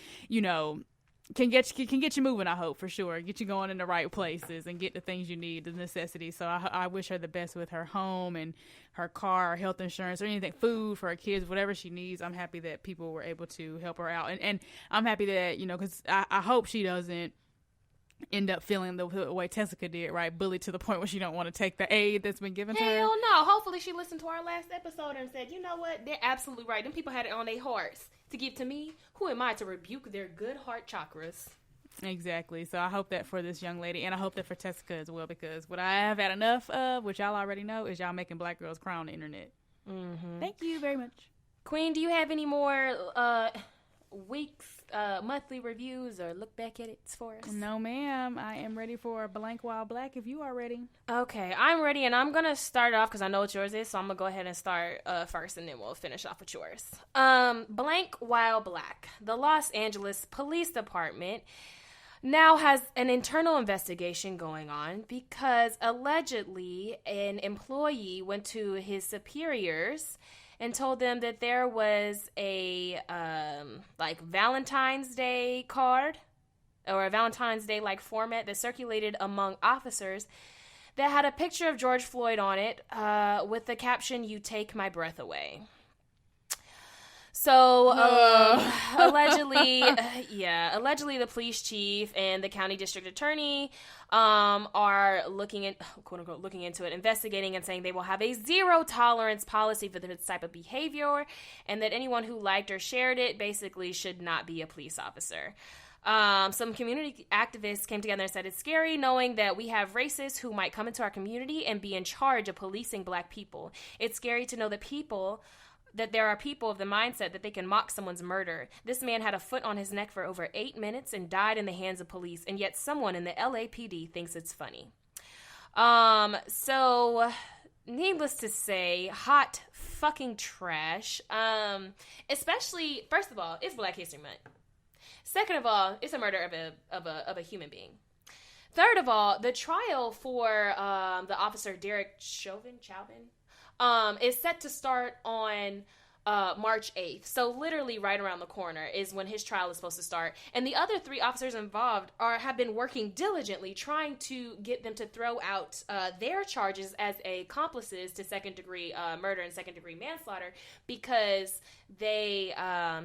can get you moving. I hope, for sure, get you going in the right places and get the things you need, the necessities. So I wish her the best with her home and her car, health insurance, or anything, food for her kids, whatever she needs. I'm happy that people were able to help her out, and I'm happy that because I hope she doesn't end up feeling the way Tessica did, right? Bullied to the point where she don't want to take the aid that's been given to her. Hell no. Hopefully she listened to our last episode and said, you know what? They're absolutely right. Them people had it on their hearts to give to me. Who am I to rebuke their good heart chakras? Exactly. So I hope that for this young lady, and I hope that for Tessica as well, because what I have had enough of, which y'all already know, is y'all making Black girls cry on the internet. Mm-hmm. Thank you very much. Queen, do you have any more monthly reviews or look back at it for us? No, ma'am. I am ready for Blank While Black if you are ready. Okay, I'm ready, and I'm going to start off because I know what yours is, so I'm going to go ahead and start first, and then we'll finish off with yours. Blank While Black. The Los Angeles Police Department now has an internal investigation going on because allegedly an employee went to his superiors and told them that there was a Valentine's Day card or a Valentine's Day format that circulated among officers that had a picture of George Floyd on it with the caption, "You take my breath away." So, allegedly, the police chief and the county district attorney are quote unquote looking into it, investigating, and saying they will have a zero tolerance policy for this type of behavior, and that anyone who liked or shared it basically should not be a police officer. Some community activists came together and said it's scary knowing that we have racists who might come into our community and be in charge of policing Black people. It's scary to know that there are people of the mindset that they can mock someone's murder. This man had a foot on his neck for over 8 minutes and died in the hands of police, and yet someone in the LAPD thinks it's funny. So, needless to say, hot fucking trash. Especially, first of all, it's Black History Month. Second of all, it's a murder of a human being. Third of all, the trial for the officer Derek Chauvin is set to start on March 8th. So literally right around the corner is when his trial is supposed to start. And the other 3 officers involved have been working diligently trying to get them to throw out their charges as accomplices to second-degree murder and second-degree manslaughter because they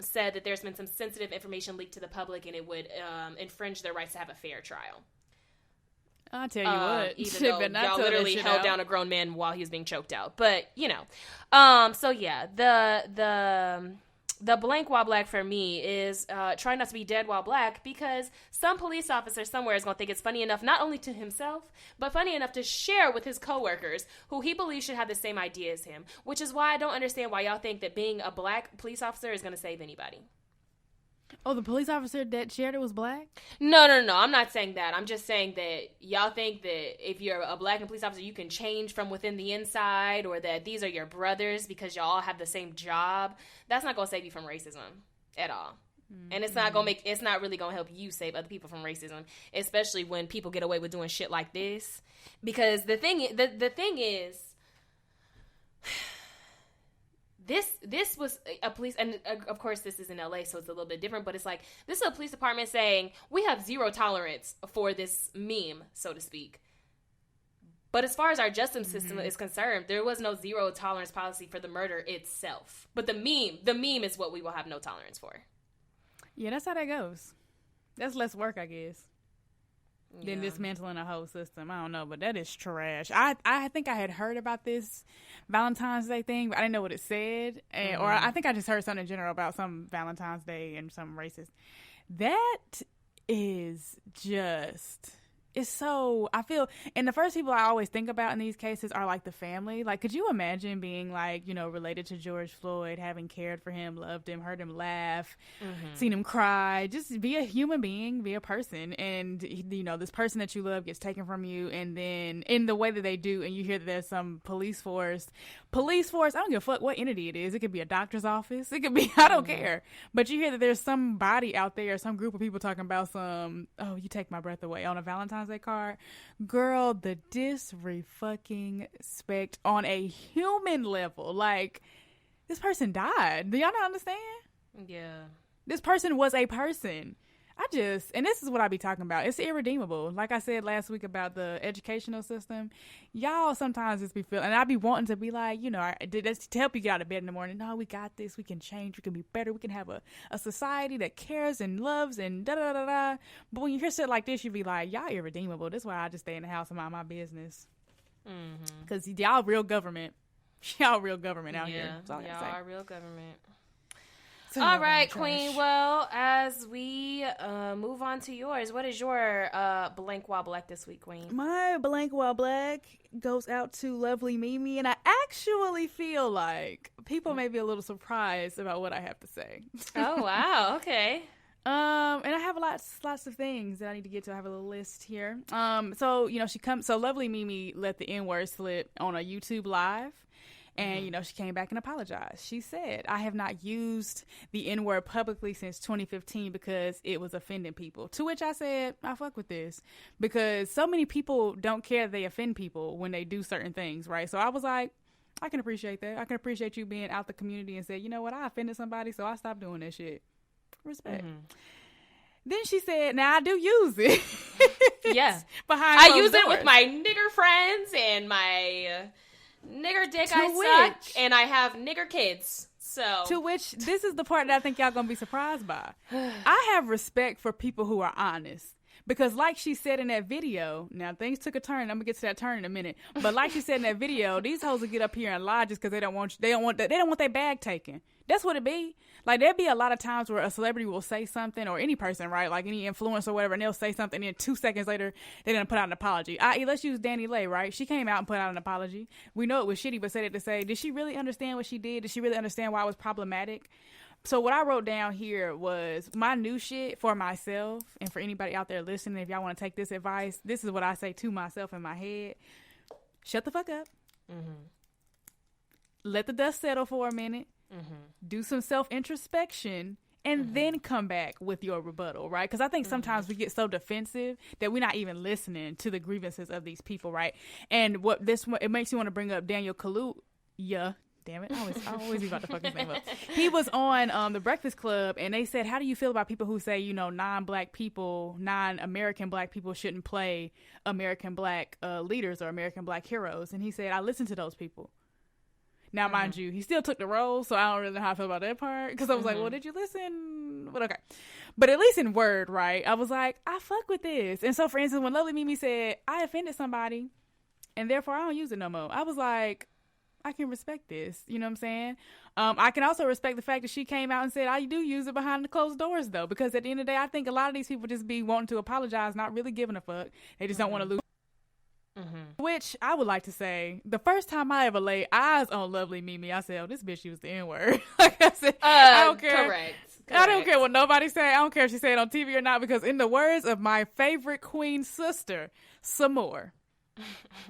said that there's been some sensitive information leaked to the public and it would infringe their rights to have a fair trial. I'll tell you what. Even though y'all literally held down a grown man while he was being choked out. But, so yeah, the Blank While Black for me is trying not to be dead while Black because some police officer somewhere is going to think it's funny enough, not only to himself, but funny enough to share with his coworkers who he believes should have the same idea as him, which is why I don't understand why y'all think that being a Black police officer is going to save anybody. Oh, the police officer that shared it was Black? No. I'm not saying that. I'm just saying that y'all think that if you're a Black and police officer, you can change from within the inside, or that these are your brothers because y'all all have the same job. That's not going to save you from racism at all. Mm-hmm. And it's not really going to help you save other people from racism, especially when people get away with doing shit like this. Because the thing is, This was a police, and of course this is in LA, so it's a little bit different, but it's like, this is a police department saying, we have zero tolerance for this meme, so to speak. But as far as our justice system is concerned, there was no zero tolerance policy for the murder itself. But the meme is what we will have no tolerance for. Yeah, that's how that goes. That's less work, I guess. Than dismantling a whole system. I don't know, but that is trash. I think I had heard about this Valentine's Day thing, but I didn't know what it said. Or I think I just heard something in general about some Valentine's Day and some racist. That is just... It's so, I feel, and the first people I always think about in these cases are like the family. Like, could you imagine being like, related to George Floyd, having cared for him, loved him, heard him laugh, seen him cry, just be a human being, be a person. And, this person that you love gets taken from you. And then in the way that they do, and you hear that there's some police force, I don't give a fuck what entity it is. It could be a doctor's office. It could be, I don't care. But you hear that there's somebody out there, some group of people talking about you take my breath away on a Valentine's Day card. Girl, the disrespect on a human level. Like, this person died. Do y'all not understand? Yeah. This person was a person. And this is what I be talking about. It's irredeemable. Like I said last week about the educational system, y'all sometimes just be feeling, and I be wanting to be like, that's to help you get out of bed in the morning. No, we got this. We can change. We can be better. We can have a society that cares and loves and da-da-da-da. But when you hear shit like this, you be like, y'all irredeemable. That's why I just stay in the house and mind my business. Because y'all real government. Y'all real government out here. Y'all are real government. All right, Queen. Well, as we move on to yours, what is your blank while black this week, Queen? My blank while black goes out to lovely Mimi, and I actually feel like people may be a little surprised about what I have to say. Oh, wow. Okay. And I have lots of things that I need to get to. I have a little list here. So lovely Mimi let the N-word slip on a YouTube live. And, she came back and apologized. She said, I have not used the N-word publicly since 2015 because it was offending people. To which I said, I fuck with this. Because so many people don't care they offend people when they do certain things, right? So I was like, I can appreciate that. I can appreciate you being out the community and say, you know what, I offended somebody, so I stopped doing that shit. Respect. Then she said, now I do use it. Yeah. I use it with my nigger friends and my... nigger dick I suck, and I have nigger kids. So to which this is the part that I think y'all gonna be surprised by. I have respect for people who are honest. Because like she said in that video, now things took a turn. I'm gonna get to that turn in a minute. But like she said in that video, these hoes will get up here and lie just because they don't want their bag taken. That's what it be. Like there'd be a lot of times where a celebrity will say something, or any person, right? Like any influencer or whatever, and they'll say something, and then 2 seconds later they're gonna put out an apology. Let's use Danny Lay, right? She came out and put out an apology. We know it was shitty, but said it to say, did she really understand what she did? Did she really understand why it was problematic? So what I wrote down here was my new shit for myself, and for anybody out there listening, if y'all want to take this advice, this is what I say to myself in my head. Shut the fuck up. Let the dust settle for a minute. Do some self-introspection, and then come back with your rebuttal, right? Because I think sometimes we get so defensive that we're not even listening to the grievances of these people, right? And it makes you want to bring up Daniel Kaluuya. Damn it. I always be about to fuck his name up. He was on The Breakfast Club, and they said, how do you feel about people who say, non-black people, non-American black people shouldn't play American black leaders or American black heroes? And he said, I listen to those people. Now, mind you, he still took the role, so I don't really know how I feel about that part. Because I was like, well, did you listen? But okay. But at least in word, right? I was like, I fuck with this. And so, for instance, when Lovely Mimi said, I offended somebody, and therefore I don't use it no more, I was like, I can respect this. You know what I'm saying? I can also respect the fact that she came out and said, I do use it behind the closed doors, though. Because at the end of the day, I think a lot of these people just be wanting to apologize, not really giving a fuck. They just don't want to lose. Which I would like to say, the first time I ever laid eyes on Lovely Mimi, I said, oh, this bitch used the N-word. Like I said, I don't care. Correct. I don't care what nobody say. I don't care if she said it on TV or not, because in the words of my favorite queen sister, some more,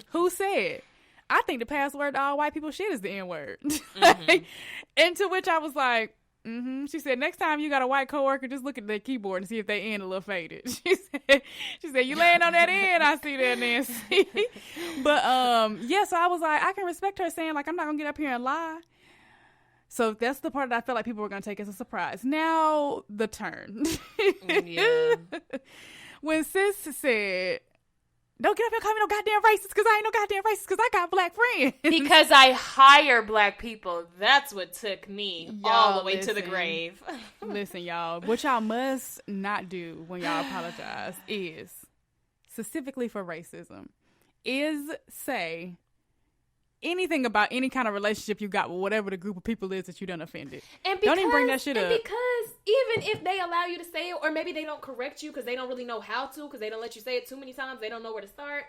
who said, I think the password to all white people shit is the N-word. And to which I was like, She said, next time you got a white coworker, just look at their keyboard and see if they end a little faded. She said, you laying on that end, I see that, Nancy. But, so I was like, I can respect her saying, like, I'm not going to get up here and lie. So that's the part that I felt like people were going to take as a surprise. Now, the turn. Yeah. When sis said, don't get up here and call me no goddamn racist, because I ain't no goddamn racist, because I got black friends. Because I hire black people. That's what took me all the way to the grave. Listen, y'all. What y'all must not do when y'all apologize is, specifically for racism, is say anything about any kind of relationship you got with whatever the group of people is that you done offended. And because, don't even bring that shit up. Because even if they allow you to say it, or maybe they don't correct you because they don't really know how to, because they don't let you say it too many times, they don't know where to start.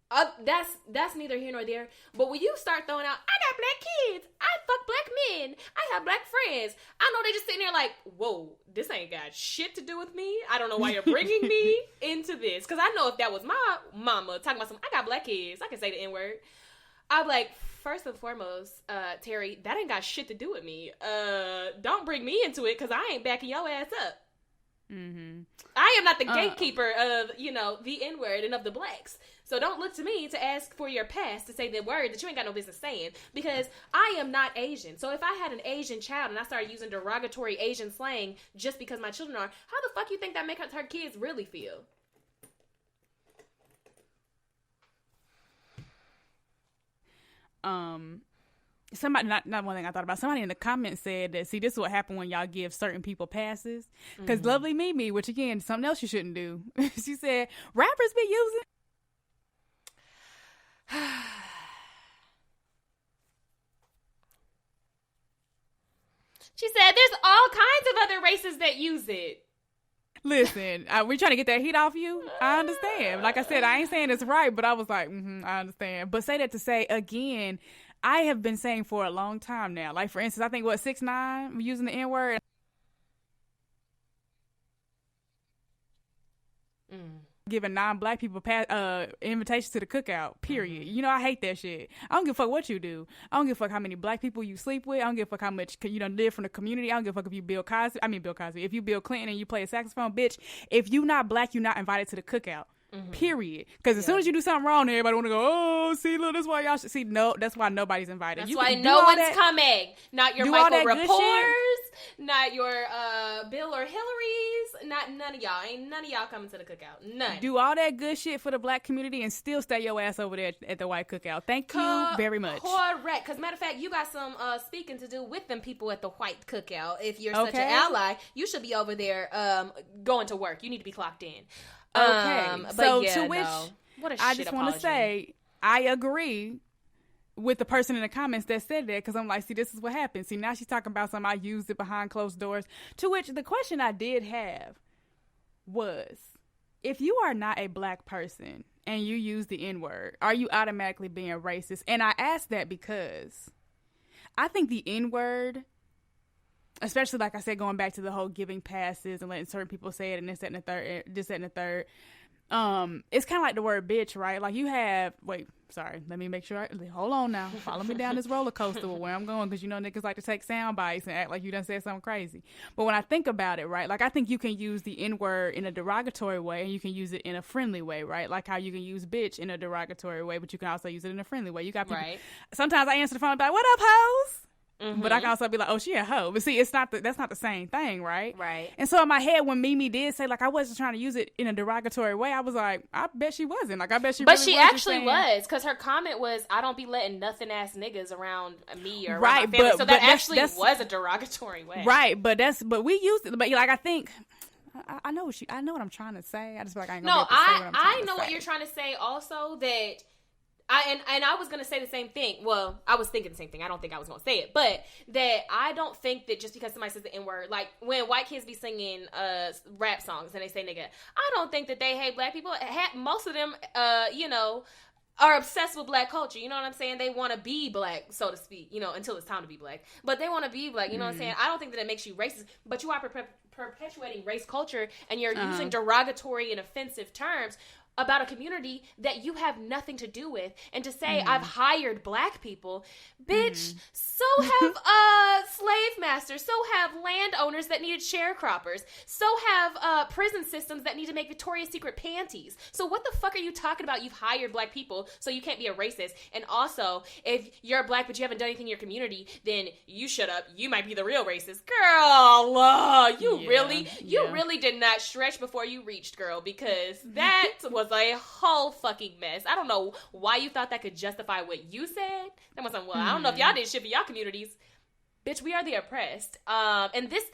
That's neither here nor there. But when you start throwing out, I got black kids, I fuck black men, I have black friends, I know they just sitting there like, whoa, this ain't got shit to do with me. I don't know why you're bringing me into this. Because I know if that was my mama talking about something, I got black kids, I can say the N-word. I'm like, first and foremost, Terry, that ain't got shit to do with me. Don't bring me into it, because I ain't backing your ass up. Mm-hmm. I am not the gatekeeper of, the N-word and of the blacks. So don't look to me to ask for your pass to say the word that you ain't got no business saying, because I am not Asian. So if I had an Asian child and I started using derogatory Asian slang just because my children are, how the fuck you think that makes her kids really feel? Somebody, not one thing I thought about, somebody in the comments said that, see, this is what happened when y'all give certain people passes. Because Lovely Mimi, which again, something else you shouldn't do, she said, rappers be using. She said there's all kinds of other races that use it. Listen, we trying to get that heat off you? I understand. Like I said, I ain't saying it's right, but I was like, I understand. But say that to say, again, I have been saying for a long time now. Like, for instance, I think, 6ix9ine using the N-word? Giving non-black people invitations to the cookout, period. You know, I hate that shit. I don't give a fuck what you do. I don't give a fuck how many black people you sleep with. I don't give a fuck how much you don't live from the community. I don't give a fuck if you Bill Cosby. If you Bill Clinton and you play a saxophone, bitch, if you not black, you're not invited to the cookout. Period. Because as soon as you do something wrong, everybody want to go, oh, see, look, that's why y'all should see. No, that's why nobody's invited. That's why no one's coming. Not your Michael Rappaport, not your Bill or Hillary's, not none of y'all. Ain't none of y'all coming to the cookout. None. Do all that good shit for the black community and still stay your ass over there at the white cookout. Thank you very much. Correct. Because matter of fact, you got some speaking to do with them people at the white cookout. If you're such an ally, you should be over there going to work. You need to be clocked in. Okay, so yeah, to which I just want to say, I agree with the person in the comments that said that, because I'm like, see, this is what happened. See, now she's talking about something I used it behind closed doors. To which the question I did have was, if you are not a black person and you use the N-word, are you automatically being racist? And I asked that because I think the N-word, especially, like I said, going back to the whole giving passes and letting certain people say it and this, that, and the third. It's kind of like the word bitch, right? Like you have, let me make sure. Hold on now. Follow me down this roller coaster with where I'm going, because you know niggas like to take sound bites and act like you done said something crazy. But when I think about it, right, like I think you can use the N-word in a derogatory way and you can use it in a friendly way, right? Like how you can use bitch in a derogatory way, but you can also use it in a friendly way. You got people. Right. Sometimes I answer the phone and be like, what up, hoes? But I can also be like, oh, she a hoe. But see, that's not the same thing, right? Right. And so in my head, when Mimi did say, like, I wasn't trying to use it in a derogatory way, I was like, I bet she wasn't. Like, I bet she. But really she actually was, because her comment was, I don't be letting nothing ass niggas around me or around my family. So that actually was a derogatory way. Right. But we used it. But like, I think. I know what I'm trying to say. I just feel like I ain't gonna I know what you're trying to say also, that I was gonna say the same thing. Well, I was thinking the same thing. I don't think I was gonna say it, but that I don't think that just because somebody says the N-word, like when white kids be singing rap songs and they say nigga, I don't think that they hate black people. Most of them, are obsessed with black culture. You know what I'm saying? They want to be black, so to speak. You know, until it's time to be black, but they want to be black. You know what I'm saying? I don't think that it makes you racist, but you are perpetuating race culture, and you're using derogatory and offensive terms about a community that you have nothing to do with. And to say I've hired black people, bitch, so have slave masters, so have landowners that needed sharecroppers, so have prison systems that need to make Victoria's Secret panties. So what the fuck are you talking about? You've hired black people, so you can't be a racist. And also, if you're black but you haven't done anything in your community, then you shut up. You might be the real racist. Girl, you really did not stretch before you reached, girl, because that was a whole fucking mess. I don't know why you thought that could justify what you said. That was like, well, I don't know if y'all did shit for y'all communities. Bitch, we are the oppressed. And this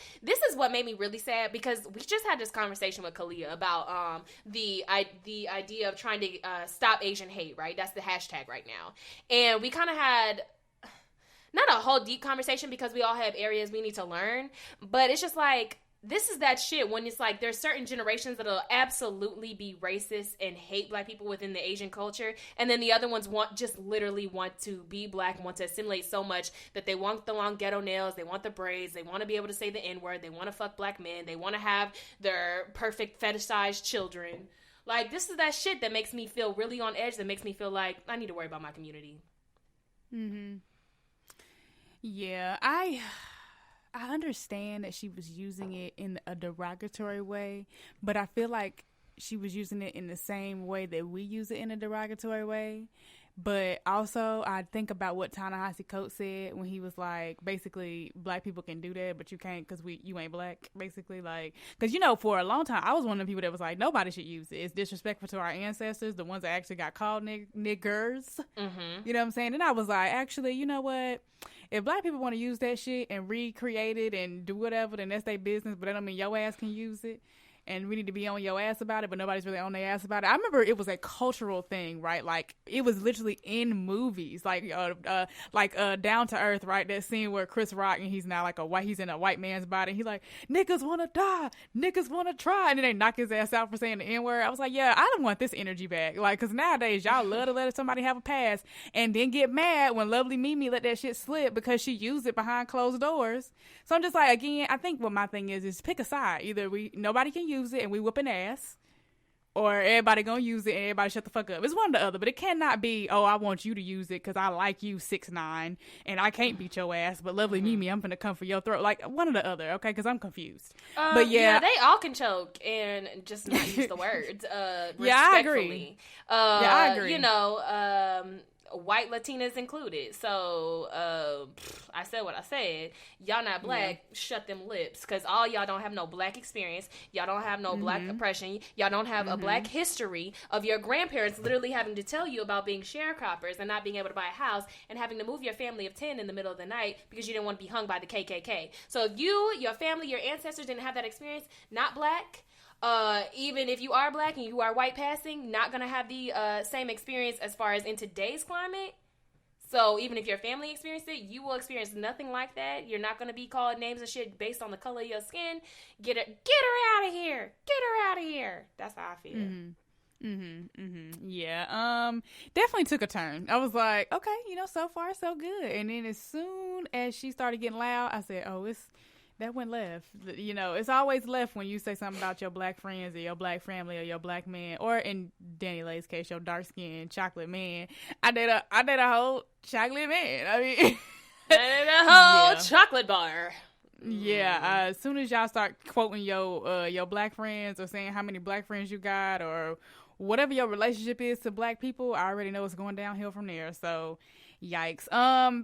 is what made me really sad, because we just had this conversation with Kalia about the idea of trying to stop Asian hate, right? That's the hashtag right now. And we kind of had not a whole deep conversation because we all have areas we need to learn, but it's just like, this is that shit when it's like there's certain generations that'll absolutely be racist and hate black people within the Asian culture, and then the other ones literally want to be black, want to assimilate so much that they want the long ghetto nails, they want the braids, they want to be able to say the N-word, they want to fuck black men, they want to have their perfect fetishized children. Like, this is that shit that makes me feel really on edge, that makes me feel like I need to worry about my community. Yeah, I understand that she was using it in a derogatory way, but I feel like she was using it in the same way that we use it in a derogatory way. But also, I think about what Ta-Nehisi Coates said when he was like, basically, black people can do that, but you can't because you ain't black, basically. Like, because, for a long time, I was one of the people that was like, nobody should use it. It's disrespectful to our ancestors, the ones that actually got called niggers. You know what I'm saying? And I was like, actually, you know what? If black people want to use that shit and recreate it and do whatever, then that's their business, but that don't mean your ass can use it. and we need to be on your ass about it, but nobody's really on their ass about it. I remember it was a cultural thing, right? Like, it was literally in movies, like Down to Earth, right? That scene where Chris Rock, and he's now like he's in a white man's body, and he's like, niggas want to die, niggas want to try, and then they knock his ass out for saying the N-word. I was like, yeah, I don't want this energy back. Like, because nowadays, y'all love to let somebody have a pass, and then get mad when lovely Mimi let that shit slip because she used it behind closed doors. So I'm just like, again, I think what my thing is pick a side. Either nobody can use it and we whooping ass, or everybody gonna use it and everybody shut the fuck up. It's one or the other, but it cannot be, oh, I want you to use it because I like you 6'9" and I can't beat your ass, but lovely Mimi, I'm gonna come for your throat. Like, one or the other, okay? Because I'm confused. But yeah, they all can choke and just not use the words. Yeah, I agree. I agree. You know, white Latinas included. So I said what I said. Y'all not black, shut them lips, because all y'all don't have no black experience. Y'all don't have no black oppression. Y'all don't have a black history of your grandparents literally having to tell you about being sharecroppers and not being able to buy a house and having to move your family of 10 in the middle of the night because you didn't want to be hung by the KKK. So if you, your family, your ancestors didn't have that experience, not black, even if you are black and you are white passing, not gonna have the same experience as far as in today's climate. So even if your family experienced it, you will experience nothing like that. You're not gonna be called names and shit based on the color of your skin. Get her out of here. Get her out of here. That's how I feel. Yeah. Definitely took a turn. I was like, okay, so far so good. And then as soon as she started getting loud, I said, oh, that went left. It's always left when you say something about your black friends or your black family or your black man, or in Danny Lay's case, your dark skinned chocolate man. I did a whole chocolate man. I mean, I did a whole chocolate bar. Yeah. As soon as y'all start quoting your black friends or saying how many black friends you got or whatever your relationship is to black people, I already know it's going downhill from there. So, yikes.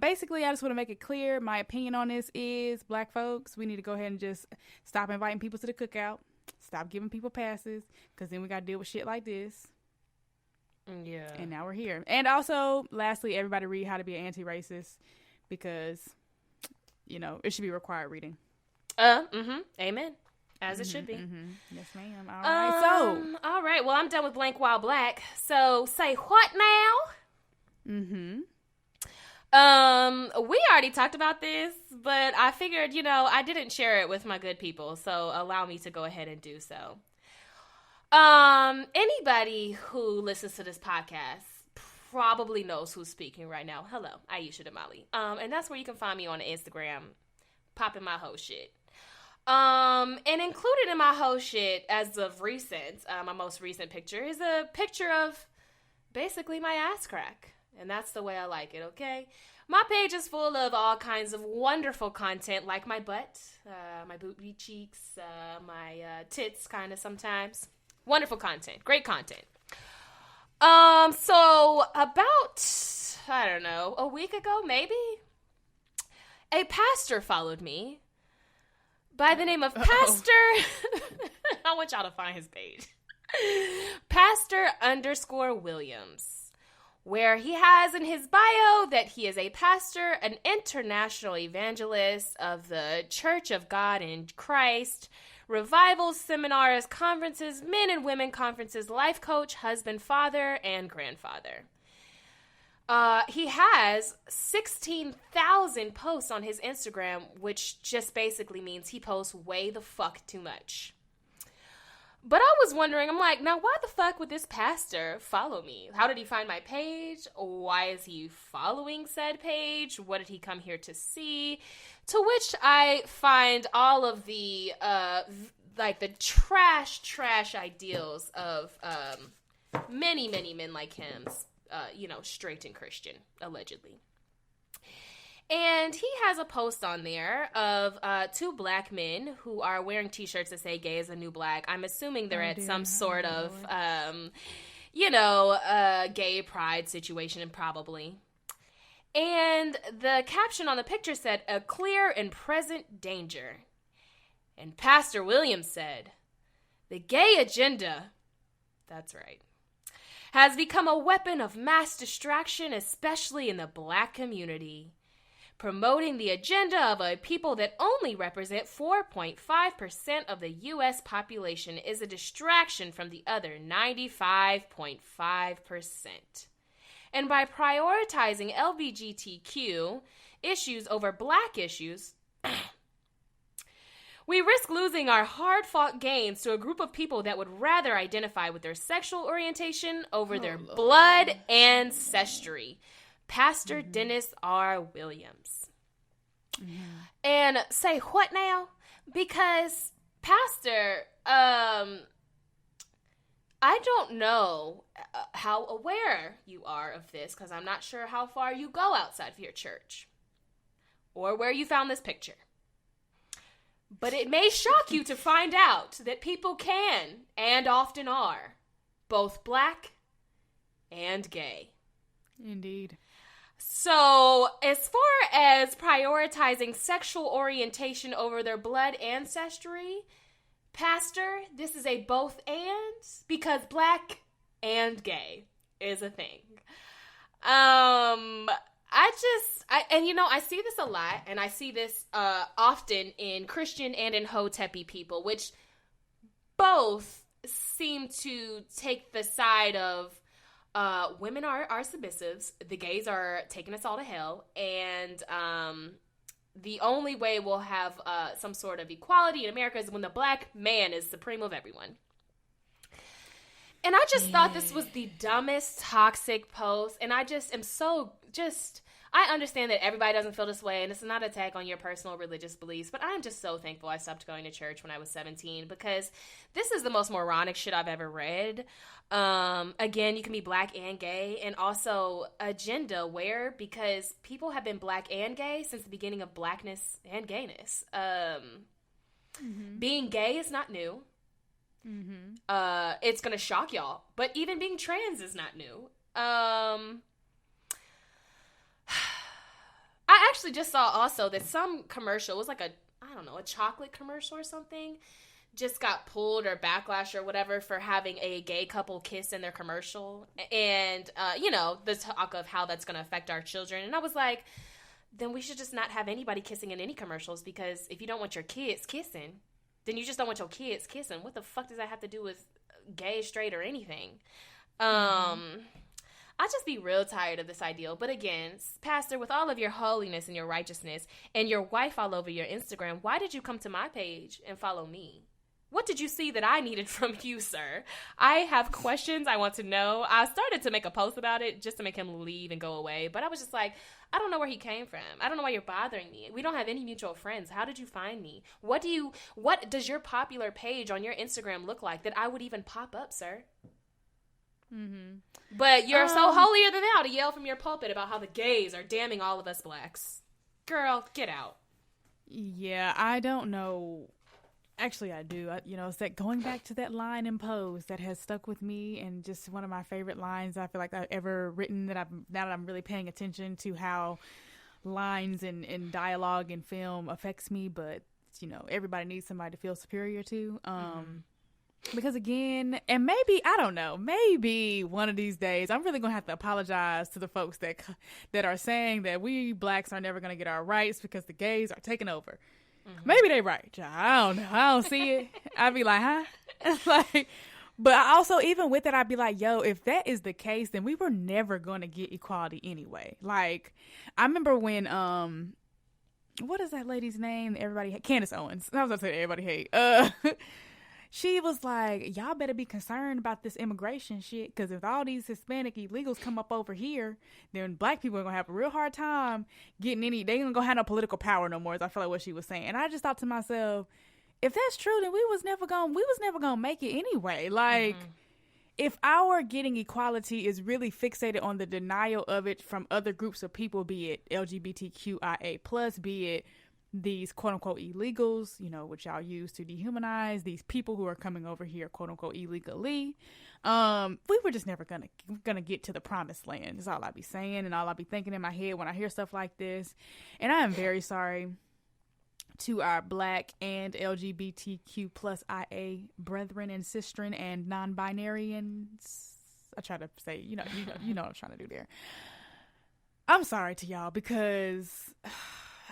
Basically, I just want to make it clear. My opinion on this is, black folks, we need to go ahead and just stop inviting people to the cookout. Stop giving people passes, because then we got to deal with shit like this. Yeah. And now we're here. And also, lastly, everybody read How to Be an Anti-Racist, because, it should be required reading. Amen. As it should be. Yes, ma'am. All right. All right. Well, I'm done with Blank While Black. So, say what now? We already talked about this, but I figured, I didn't share it with my good people, so allow me to go ahead and do so. Anybody who listens to this podcast probably knows who's speaking right now. Hello, Aisha Damali. And that's where you can find me on Instagram, popping my whole shit. And included in my whole shit as of recent, my most recent picture is a picture of basically my ass crack. And that's the way I like it, okay? My page is full of all kinds of wonderful content, like my butt, my booty cheeks, my tits kind of sometimes. Wonderful content. Great content. So about, I don't know, a week ago, maybe, a pastor followed me by the name of Pastor, I want y'all to find his page, Pastor_Williams, where he has in his bio that he is a pastor, an international evangelist of the Church of God in Christ, revivals, seminars, conferences, men and women conferences, life coach, husband, father, and grandfather. He has 16,000 posts on his Instagram, which just basically means he posts way the fuck too much. But I was wondering, I'm like, now why the fuck would this pastor follow me? How did he find my page? Why is he following said page? What did he come here to see? To which I find all of the, the trash ideals of many, many men like him, straight and Christian, allegedly. And he has a post on there of two black men who are wearing t-shirts that say gay is the new black. I'm assuming they're at some sort of, gay pride situation, probably. And the caption on the picture said, "A clear and present danger." And Pastor Williams said, "The gay agenda," that's right, "has become a weapon of mass distraction, especially in the black community. promoting the agenda of a people that only represent 4.5% of the U.S. population is a distraction from the other 95.5%. And by prioritizing LGBTQ issues over Black issues, we risk losing our hard-fought gains to a group of people that would rather identify with their sexual orientation over their blood ancestry. Pastor Dennis R. Williams. And say what now? Because, Pastor, I don't know how aware you are of this, because I'm not sure how far you go outside of your church or where you found this picture. But it may shock you to find out that people can, and often are, both Black and gay. Indeed. So, as far as prioritizing sexual orientation over their blood ancestry, Pastor, this is a both and, because Black and gay is a thing. I see this a lot, and I see this often in Christian and in Hotepi people, which both seem to take the side of women are submissives, the gays are taking us all to hell, and the only way we'll have some sort of equality in America is when the Black man is supreme of everyone. And I just thought this was the dumbest toxic post, and I just am I understand that everybody doesn't feel this way, and it's not an attack on your personal religious beliefs, but I'm just so thankful I stopped going to church when I was 17, because this is the most moronic shit I've ever read. Again, you can be Black and gay, and also agenda aware, because people have been Black and gay since the beginning of Blackness and gayness. Being gay is not new. It's gonna shock y'all, but even being trans is not new. I actually just saw also that some commercial, it was like a chocolate commercial or something, just got pulled or backlash or whatever for having a gay couple kiss in their commercial. And, the talk of how that's going to affect our children. And I was like, then we should just not have anybody kissing in any commercials, because if you don't want your kids kissing, then you just don't want your kids kissing. What the fuck does that have to do with gay, straight, or anything? I just be real tired of this ideal. But again, Pastor, with all of your holiness and your righteousness and your wife all over your Instagram, why did you come to my page and follow me? What did you see that I needed from you, sir? I have questions I want to know. I started to make a post about it just to make him leave and go away. But I was just like, I don't know where he came from. I don't know why you're bothering me. We don't have any mutual friends. How did you find me? What does your popular page on your Instagram look like that I would even pop up, sir? But you're so holier than thou to yell from your pulpit about how the gays are damning all of us Blacks. Girl, get out. Yeah, I don't know. Actually, I do. It's that going back to that line in Pose that has stuck with me, and just one of my favorite lines I feel like I've ever written, now that I'm really paying attention to how lines and dialogue in film affects me, but, everybody needs somebody to feel superior to. Because again, and maybe, I don't know, maybe one of these days, I'm really going to have to apologize to the folks that are saying that we Blacks are never going to get our rights because the gays are taking over. Maybe they right. I don't know. I don't see it. I'd be like, huh? But I also, even with it, I'd be like, yo, if that is the case, then we were never going to get equality anyway. Like, I remember when, what is that lady's name? Candace Owens. I was going to say everybody hate. She was like, y'all better be concerned about this immigration shit, because if all these Hispanic illegals come up over here, then Black people are going to have a real hard time getting they ain't going to have no political power no more, is I feel like what she was saying. And I just thought to myself, if that's true, then we was never going to make it anyway. Like, if our getting equality is really fixated on the denial of it from other groups of people, be it LGBTQIA+, be it these quote-unquote illegals, which y'all use to dehumanize these people who are coming over here quote-unquote illegally, we were just never gonna get to the promised land, is all I be saying and all I be thinking in my head when I hear stuff like this. And I am very sorry to our Black and LGBTQ+IA brethren and sistren and non-binarians. I try to say, you know what I'm trying to do there. I'm sorry to y'all because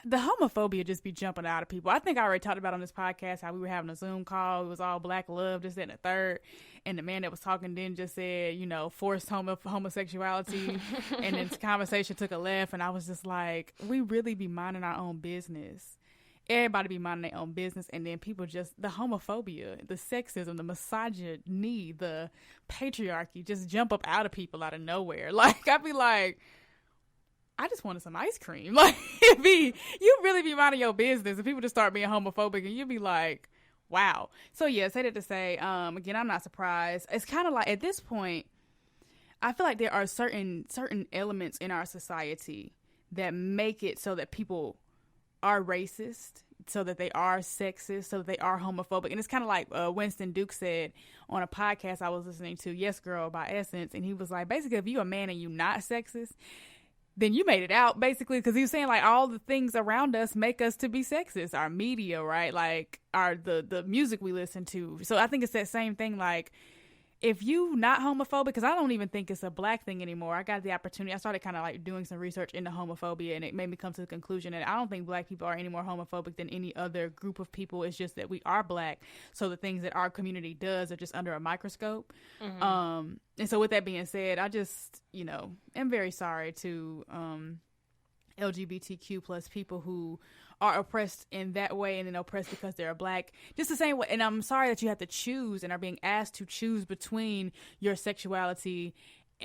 the homophobia just be jumping out of people. I think I already talked about on this podcast how we were having a Zoom call. It was all black love, this, that, and the third. And the man that was talking then just said, you know, forced homosexuality. And then the conversation took a left. And I was just like, we really be minding our own business. Everybody be minding their own business. And then people just, the homophobia, the sexism, the misogyny, the patriarchy just jump up out of people out of nowhere. Like, I'd be like, I just wanted some ice cream. Like, you really be minding your business and people just start being homophobic and you be like, wow. So yeah, say that to say, again, I'm not surprised. It's kind of like at this point, I feel like there are certain elements in our society that make it so that people are racist, so that they are sexist, so that they are homophobic. And it's kind of like Winston Duke said on a podcast I was listening to, Yes Girl by Essence. And he was like, basically, if you a man and you not sexist, then you made it out, basically, because he was saying, like, all the things around us make us to be sexist. Our media, right? Like, the music we listen to. So I think it's that same thing, like, if you not homophobic, because I don't even think it's a black thing anymore. I got the opportunity. I started kind of, like, doing some research into homophobia, and it made me come to the conclusion that I don't think black people are any more homophobic than any other group of people. It's just that we are black, so the things that our community does are just under a microscope. Mm-hmm. And so with that being said, I just, you know, am very sorry to LGBTQ plus people who are oppressed in that way and then oppressed because they're black. Just the same way. And I'm sorry that you have to choose and are being asked to choose between your sexuality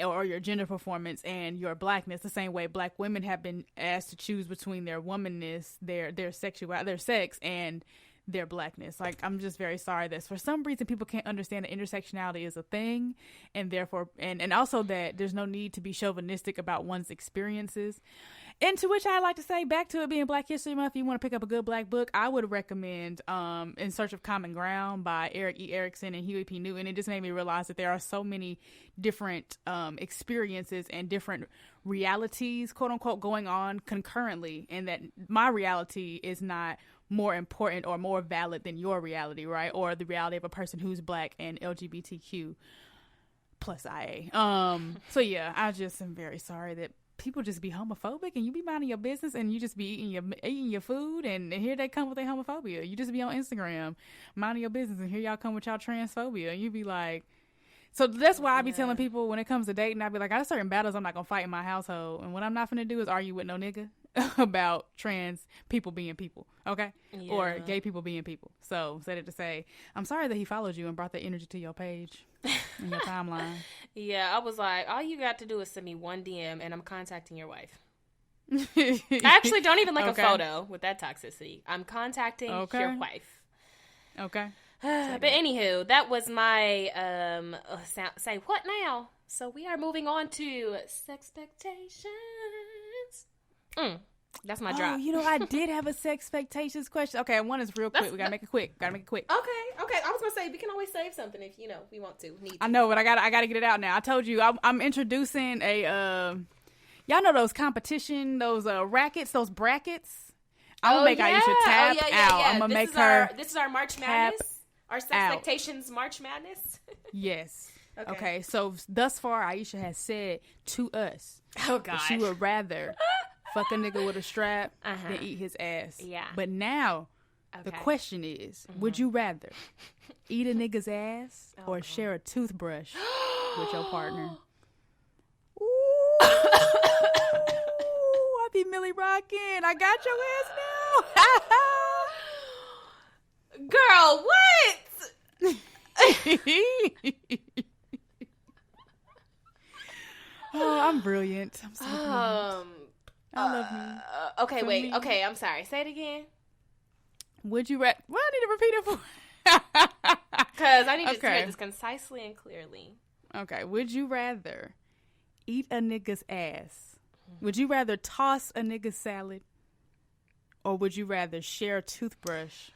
or your gender performance and your blackness, the same way black women have been asked to choose between their womanness, their sex, and their blackness. Like, I'm just very sorry that for some reason people can't understand that intersectionality is a thing, and therefore and also that there's no need to be chauvinistic about one's experiences. And to which I like to say, back to it being Black History Month, if you want to pick up a good black book, I would recommend In Search of Common Ground by Eric E. Erickson and Huey P. Newton. It just made me realize that there are so many different experiences and different realities, quote unquote, going on concurrently, and that my reality is not more important or more valid than your reality, right? Or the reality of a person who's black and LGBTQ plus IA. So yeah, I just am very sorry that people just be homophobic and you be minding your business and you just be eating your food and here they come with their homophobia. You just be on Instagram minding your business and here y'all come with y'all transphobia and you be like, so that's why I be telling people when it comes to dating, I be like, I have certain battles I'm not gonna fight in my household, and what I'm not gonna do is argue with no nigga about trans people being people, okay? Yeah. Or gay people being people. So said it to say, I'm sorry that he followed you and brought that energy to your page and your timeline. Yeah, I was like, all you got to do is send me one DM and I'm contacting your wife. I actually don't even like a photo with that toxicity. I'm contacting your wife. Okay. But anywho, that was my say what now? So we are moving on to Sexpectations. That's my drop. Oh, you know, I did have a Sexpectations question. Okay, one is real quick. We gotta make it quick. Okay. I was gonna say we can always save something if we want to. Need to. I know, but I gotta get it out now. I told you I'm introducing a y'all know those competition, those rackets, those brackets. I'm gonna make Aisha tap out. I'm gonna make her. This is our March Madness. Our Sexpectations March Madness. Yes. Okay. So thus far, Aisha has said to us, that she would rather fuck a nigga with a strap than eat his ass. Yeah. But now, the question is, would you rather eat a nigga's ass or share a toothbrush with your partner? Ooh, I be Millie rocking. I got your ass now. Girl, what? Oh, I'm brilliant. I'm so brilliant. I love me. Okay, wait. Okay, I'm sorry. Say it again. Would you rather? Well, I need to repeat it for. Because I need to say this concisely and clearly. Okay. Would you rather eat a nigga's ass? Would you rather toss a nigga's salad? Or would you rather share a toothbrush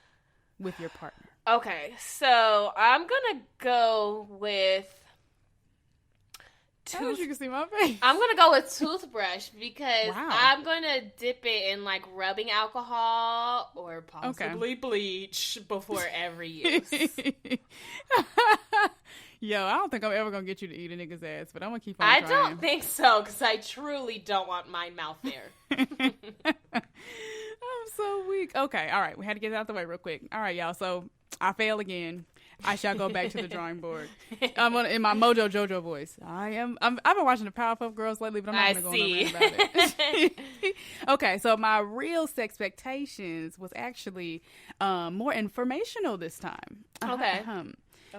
with your partner? Okay, so I'm gonna go with I wish you could see my face. I'm gonna go with toothbrush because I'm gonna dip it in like rubbing alcohol or possibly bleach before every use. Yo, I don't think I'm ever gonna get you to eat a nigga's ass, but I'm gonna keep on I trying. don't think so, because I truly don't want my mouth there. I'm so weak. Okay, all right. We had to get it out the way real quick. All right, y'all. So I fail again. I shall go back to the drawing board. I'm in my Mojo Jojo voice. I've been watching the Powerpuff Girls lately, but I'm not going to go on a rant about it. Okay, so my real Sexpectations was actually more informational this time. Okay.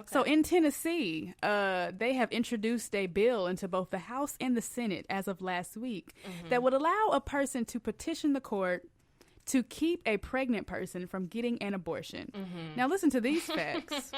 So in Tennessee, they have introduced a bill into both the House and the Senate as of last week that would allow a person to petition the court to keep a pregnant person from getting an abortion. Now listen to these facts.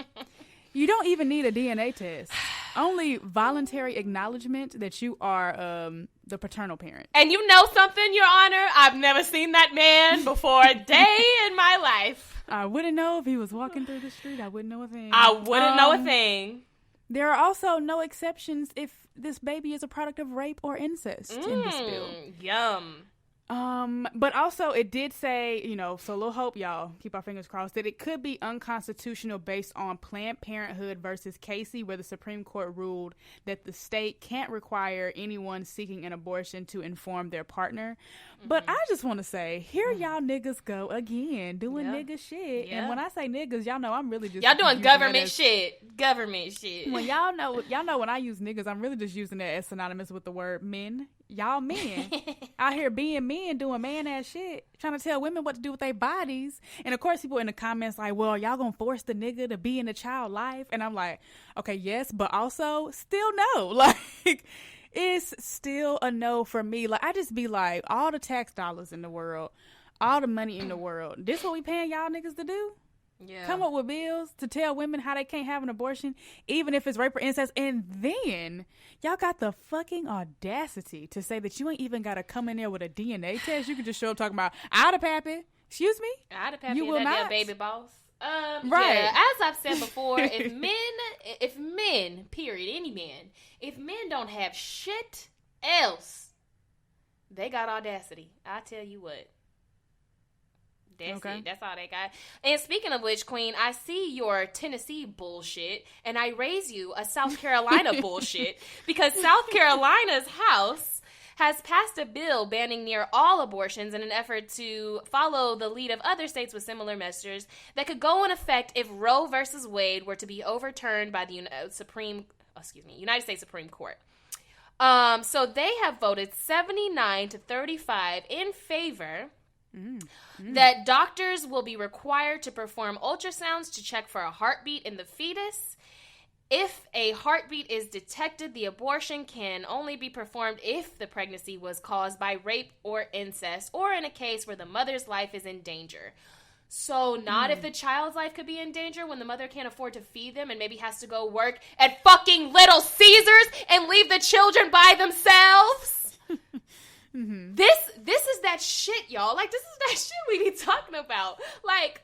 You don't even need a DNA test. Only voluntary acknowledgement that you are the paternal parent. And you know something, Your Honor? I've never seen that man before a day in my life. I wouldn't know if he was walking through the street. I wouldn't know a thing. I wouldn't know a thing. There are also no exceptions if this baby is a product of rape or incest in this bill. Yum. But also it did say, so little hope, y'all, keep our fingers crossed, that it could be unconstitutional based on Planned Parenthood versus Casey, where the Supreme Court ruled that the state can't require anyone seeking an abortion to inform their partner. But I just want to say, here y'all niggas go again, doing nigga shit. And when I say niggas, y'all know I'm really just... Y'all doing government shit. Government shit. Well, y'all know when I use niggas, I'm really just using that as synonymous with the word men. Y'all men out here being men doing man-ass shit, trying to tell women what to do with their bodies. And of course people in the comments like, well, y'all gonna force the nigga to be in the child life? And I'm like, okay, yes, but also still no. Like, it's still a no for me. Like, I just be like, all the tax dollars in the world, all the money in the world, this what we paying y'all niggas to do? Yeah. Come up with bills to tell women how they can't have an abortion, even if it's rape or incest. And then y'all got the fucking audacity to say that you ain't even got to come in there with a DNA test. You can just show up talking about, out of pappy. Excuse me? Out of pappy, you will not. Baby boss. Right. Yeah, as I've said before, if men, period, any man, if men don't have shit else, they got audacity. I tell you what. That's it. That's all they got. And speaking of which, Queen, I see your Tennessee bullshit, and I raise you a South Carolina bullshit, because South Carolina's House has passed a bill banning near all abortions in an effort to follow the lead of other states with similar measures that could go in effect if Roe versus Wade were to be overturned by the United States Supreme Court. So they have voted 79 to 35 in favor that doctors will be required to perform ultrasounds to check for a heartbeat in the fetus. If a heartbeat is detected, the abortion can only be performed if the pregnancy was caused by rape or incest, or in a case where the mother's life is in danger. So not if the child's life could be in danger when the mother can't afford to feed them and maybe has to go work at fucking Little Caesars and leave the children by themselves. This is that shit, y'all. Like, this is that shit we be talking about. Like,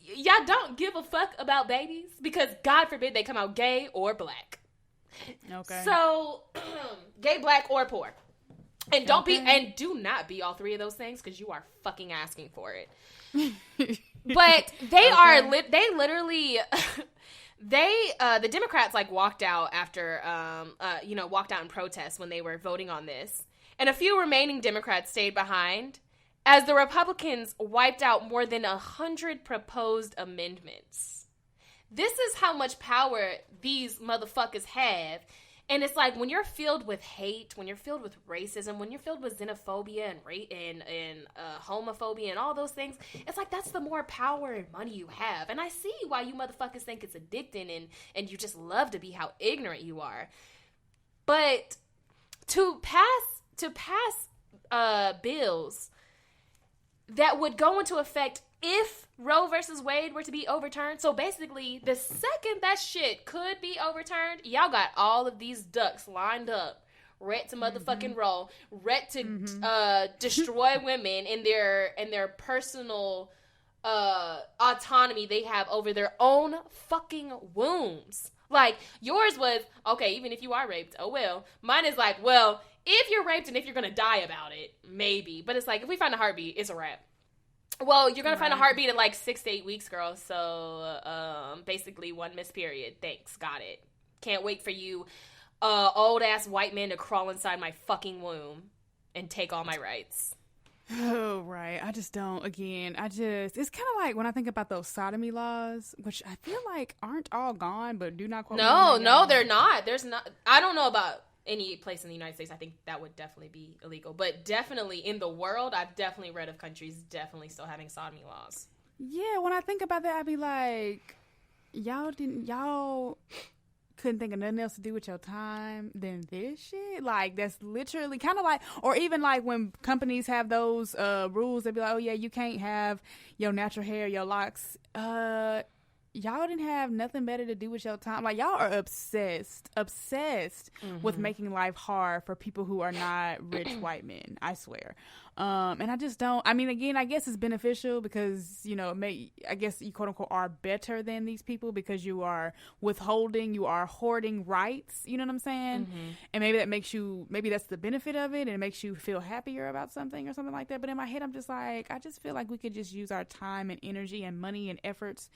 y'all don't give a fuck about babies because God forbid they come out gay or black. Okay. So, gay, black, or poor. And do not be all three of those things because you are fucking asking for it. But they literally the Democrats walked out after walked out in protest when they were voting on this. And a few remaining Democrats stayed behind as the Republicans wiped out more than 100 proposed amendments. This is how much power these motherfuckers have. And it's like, when you're filled with hate, when you're filled with racism, when you're filled with xenophobia and homophobia and all those things, it's like, that's the more power and money you have. And I see why you motherfuckers think it's addicting and you just love to be how ignorant you are. But to pass bills that would go into effect if Roe versus Wade were to be overturned. So basically, the second that shit could be overturned, y'all got all of these ducks lined up, ready to motherfucking roll, ready to destroy women in their personal autonomy they have over their own fucking wombs. Like, yours was, okay, even if you are raped, oh well. Mine is like, well, if you're raped and if you're going to die about it, maybe. But it's like, if we find a heartbeat, it's a wrap. Well, you're going to find a heartbeat at 6 to 8 weeks, girl. So, basically one missed period. Thanks. Got it. Can't wait for you old ass white men to crawl inside my fucking womb and take all my rights. Oh, right. I just don't. Again, it's kind of like when I think about those sodomy laws, which I feel like aren't all gone, but do not quote me. No, they're not. There's not. I don't know about any place in the United States. I think that would definitely be illegal. But definitely in the world, I've definitely read of countries definitely still having sodomy laws. Yeah, when I think about that, I'd be like, y'all couldn't think of nothing else to do with your time than this shit. Like, that's literally kind of like, or even like when companies have those rules, they'd be like, oh yeah, you can't have your natural hair, your locks. Y'all didn't have nothing better to do with your time. Like, y'all are obsessed with making life hard for people who are not rich white men, I swear. And I just don't, I mean, again, I guess it's beneficial because, you know, I guess you quote unquote are better than these people because you are hoarding rights, you know what I'm saying? And maybe that's the benefit of it and it makes you feel happier about something or something like that. But in my head, I'm just like, I just feel like we could just use our time and energy and money and efforts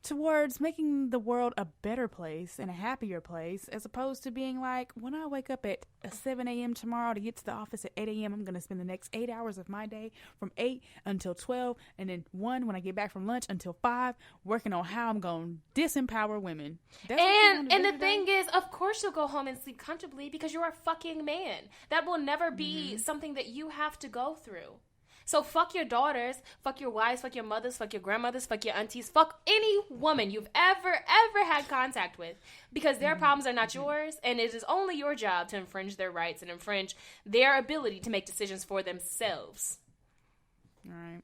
towards making the world a better place and a happier place, as opposed to being like, when I wake up at 7 a.m. tomorrow to get to the office at 8 a.m., I'm going to spend the next 8 hours of my day from 8 until 12, and then 1 when I get back from lunch until 5, working on how I'm going to disempower women. And the thing is, of course you'll go home and sleep comfortably because you're a fucking man. That will never be something that you have to go through. So fuck your daughters, fuck your wives, fuck your mothers, fuck your grandmothers, fuck your aunties, fuck any woman you've ever had contact with, because their problems are not yours, and it is only your job to infringe their rights and infringe their ability to make decisions for themselves. All right.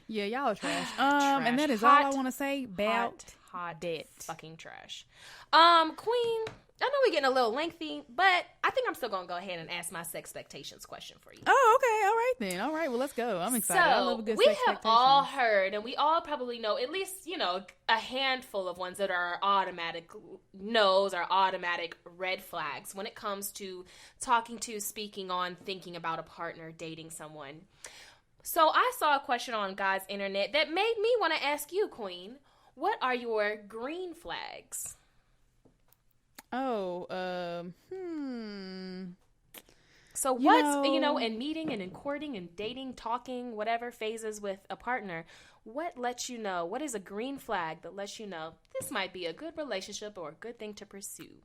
Yeah, y'all are trash. And that is all I want to say about hot that. Fucking trash. Queen, I know we're getting a little lengthy, but I think I'm still going to go ahead and ask my Sexpectations question for you. Oh, okay. All right, then. All right. Well, let's go. I'm excited. I love a good we Sexpectations. have all heard, and we all probably know at least, you know, a handful of ones that are automatic no's or automatic red flags when it comes to talking to, speaking on, thinking about a partner, dating someone. So I saw a question on God's internet that made me want to ask you, Queen, what are your green flags? Oh, So what's, in meeting and in courting and dating, talking, whatever phases with a partner, what lets you know, what is a green flag that lets you know this might be a good relationship or a good thing to pursue?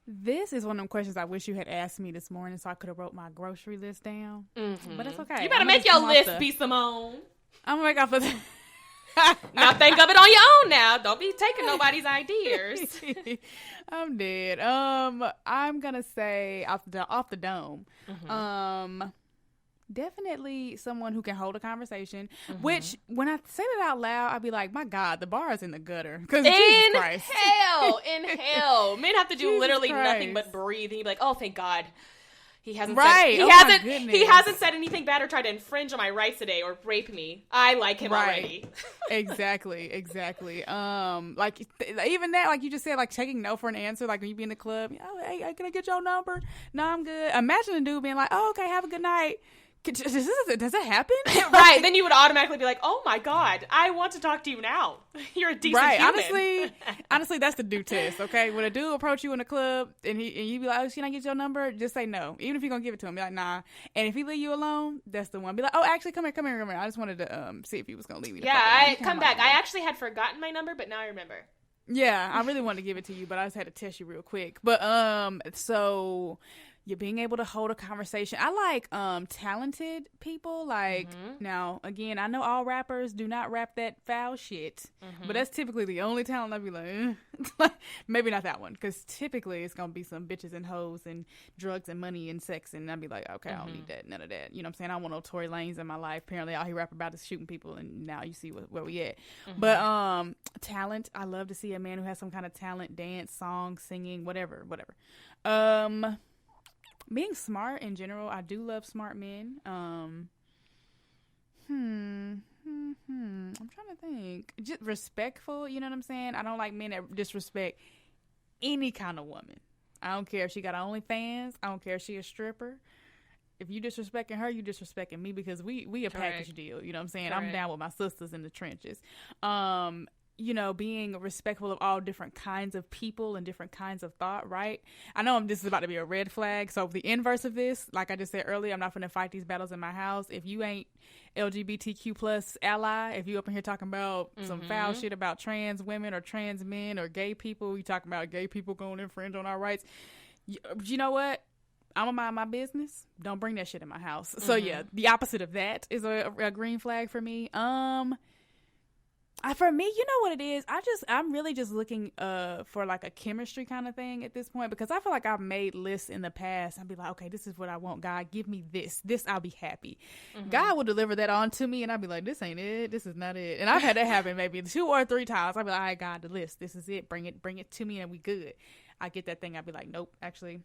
This is one of them questions I wish you had asked me this morning so I could have wrote my grocery list down. But it's okay. You better make your list, B. Simone. I'm going to make off of Now think of it on your own now. Don't be taking nobody's ideas. I'm dead. I'm gonna say off the dome. Definitely someone who can hold a conversation. Which, when I say that out loud, I'd be like, "My God, the bar is in the gutter." Because Jesus Christ, in hell, men have to do literally nothing but breathe, and you'd be like, "Oh, thank God." He hasn't he hasn't said anything bad or tried to infringe on my rights today or rape me. I like him already. Exactly. Like even that, like you just said, like taking no for an answer. Like when you be in the club, hey, can I get your number? No, I'm good. Imagine a dude being like, oh, okay, have a good night. Does that happen? Right. Then you would automatically be like, oh my God, I want to talk to you now. You're a decent human. Honestly, that's the dude test, okay? When a dude approach you in the club and you be like, oh, can I get your number? Just say no. Even if you're going to give it to him, be like, nah. And if he leave you alone, that's the one. Be like, oh, actually, come here. I just wanted to see if he was going to leave me. Yeah, come back. I actually had forgotten my number, but now I remember. Yeah, I really wanted to give it to you, but I just had to test you real quick. But, so you're being able to hold a conversation. I like talented people. Like, now, again, I know all rappers do not rap that foul shit, but that's typically the only talent I'd be like, maybe not that one, because typically it's going to be some bitches and hoes and drugs and money and sex, and I'd be like, okay, I don't need that, none of that. You know what I'm saying? I don't want no Tory Lanez in my life. Apparently, all he rap about is shooting people, and now you see where we at. But talent, I love to see a man who has some kind of talent, dance, song, singing, whatever. Being smart in general, I do love smart men. I'm trying to think. Just respectful, you know what I'm saying? I don't like men that disrespect any kind of woman. I don't care if she got OnlyFans. I don't care if she a stripper. If you disrespecting her, you disrespecting me, because we a package deal. You know what I'm saying? Correct. I'm down with my sisters in the trenches. you know, being respectful of all different kinds of people and different kinds of thought, right? I know this is about to be a red flag. So the inverse of this, like I just said earlier, I'm not going to fight these battles in my house. If you ain't LGBTQ plus ally, if you up in here talking about some foul shit about trans women or trans men or gay people, you talking about gay people going to infringe on our rights, you know what? I'm gonna mind my business. Don't bring that shit in my house. So yeah, the opposite of that is a green flag for me. For me, you know what it is? I'm really just looking for like a chemistry kind of thing at this point, because I feel like I've made lists in the past. I'd be like, okay, this is what I want. God, give me this. I'll be happy. God will deliver that on to me, and I'll be like, this ain't it. This is not it. And I've had that happen maybe 2 or 3 times. I'll be like, all right, God, the list. This is it. Bring it to me, and we good. I get that thing. I'd be like, nope, actually.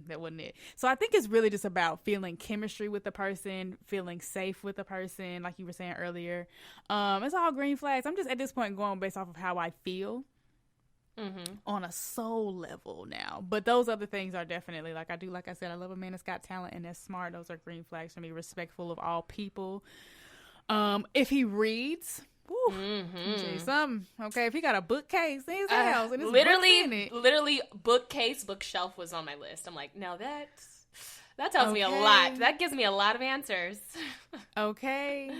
That wasn't it. So I think it's really just about feeling chemistry with the person, feeling safe with the person, like you were saying earlier. It's all green flags. I'm just at this point going based off of how I feel on a soul level now. But those other things are definitely, like I said, I love a man that's got talent and that's smart. Those are green flags for me. Respectful of all people. If he reads, okay, if he got a bookcase in his house and literally bookshelf was on my list. I'm like, no, that tells me a lot. That gives me a lot of answers. Okay,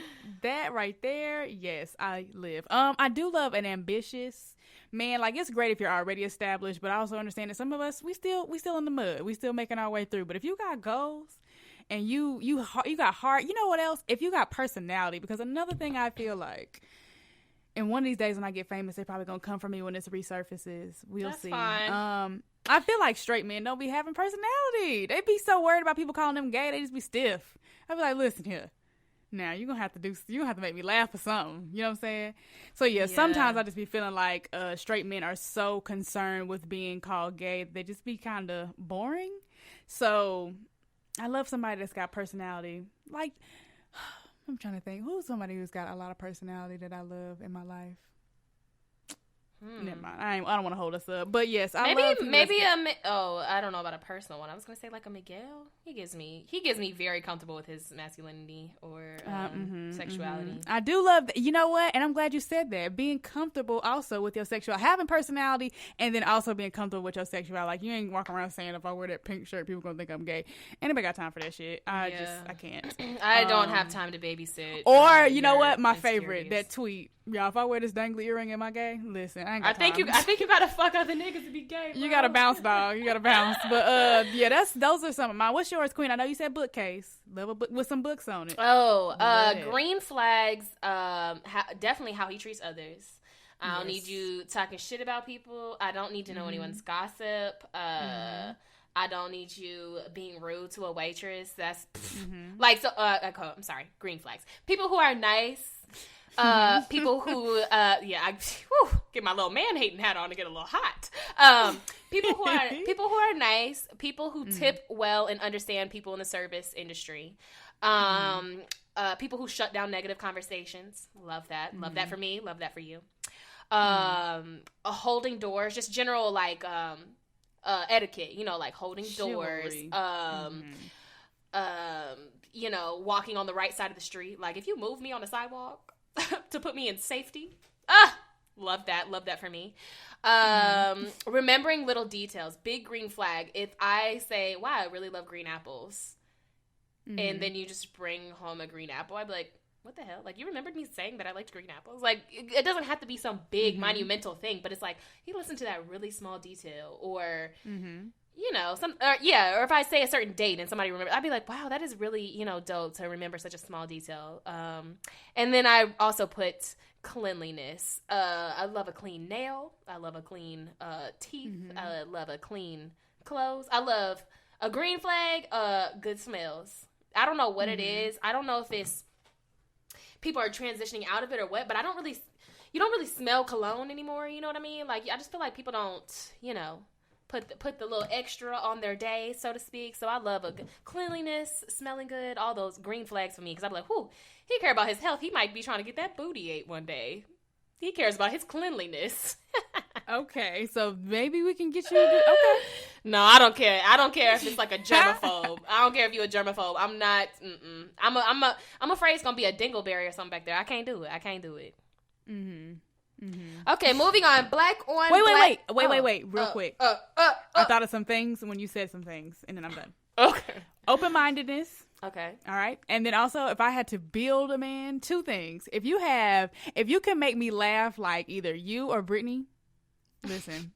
that right there, yes, I live. I do love an ambitious man. Like, it's great if you're already established, but I also understand that some of us we still in the mud. We still making our way through. But if you got goals and you got heart, you know what else? If you got personality, because another thing I feel like, and one of these days when I get famous, they probably gonna come for me when this resurfaces. We'll see. Fine. I feel like straight men don't be having personality. They be so worried about people calling them gay, they just be stiff. I be like, listen here. Now you gonna have to make me laugh or something. You know what I'm saying? So yeah, sometimes I just be feeling like straight men are so concerned with being called gay, they just be kind of boring. So I love somebody that's got personality. Like, I'm trying to think. Who's somebody who's got a lot of personality that I love in my life? Never mind. I don't want to hold us up. But yes, I don't know about a personal one. I was going to say like a Miguel. He gives me very comfortable with his masculinity or sexuality. I do love that. You know what? And I'm glad you said that. Being comfortable also with your sexuality, having personality, and then also being comfortable with your sexuality. Like, you ain't walking around saying, if I wear that pink shirt, people going to think I'm gay. Anybody got time for that shit? I can't. I don't have time to babysit. Or, you know what? My favorite, that tweet. Y'all, if I wear this dangly earring, am I gay? Listen, I ain't got time. I think you gotta fuck other niggas to be gay, bro. You gotta bounce, dog. You gotta bounce. But yeah, those are some of mine. What's yours, Queen? I know you said bookcase. Love a book with some books on it. Green flags. Definitely how he treats others. I don't need you talking shit about people. I don't need to know anyone's gossip. I don't need you being rude to a waitress. That's like so. I'm sorry. Green flags. People who are nice. People who, I get my little man hating hat on to get a little hot. People who are nice, people who tip well and understand people in the service industry. People who shut down negative conversations. Love that. Love that for me. Love that for you. Holding doors, just general like etiquette. You know, like holding doors. Walking on the right side of the street. Like if you move me on the sidewalk to put me in safety. Love that for me. Remembering little details. Big green flag. If I say, wow, I really love green apples. And then you just bring home a green apple, I'd be like, what the hell? Like, you remembered me saying that I liked green apples? Like, it doesn't have to be some big monumental thing, but it's like, you listen to that really small detail or... You know, or if I say a certain date and somebody remembers, I'd be like, wow, that is really, dope to remember such a small detail. And then I also put cleanliness. I love a clean nail. I love a clean teeth. I love a clean clothes. I love a green flag, good smells. I don't know what it is. I don't know if it's people are transitioning out of it or what, but you don't really smell cologne anymore. You know what I mean? Like, I just feel like people don't, put the little extra on their day, so to speak. So I love a good cleanliness, smelling good, all those green flags for me. Because I'm like, whoo, he cares about his health. He might be trying to get that booty ate one day. He cares about his cleanliness. Okay, so maybe we can get you okay. No, I don't care. I don't care if it's like a germaphobe. I don't care if you're a germaphobe. I'm not. I'm afraid it's gonna be a dingleberry or something back there. I can't do it. Okay, moving on. Black on Wait. black. Wait. Real quick. I thought of some things when you said some things, and then I'm done. Okay. Open-mindedness. Okay. All right. And then also, if I had to build a man, 2 things. If you can make me laugh like either you or Brittany, listen.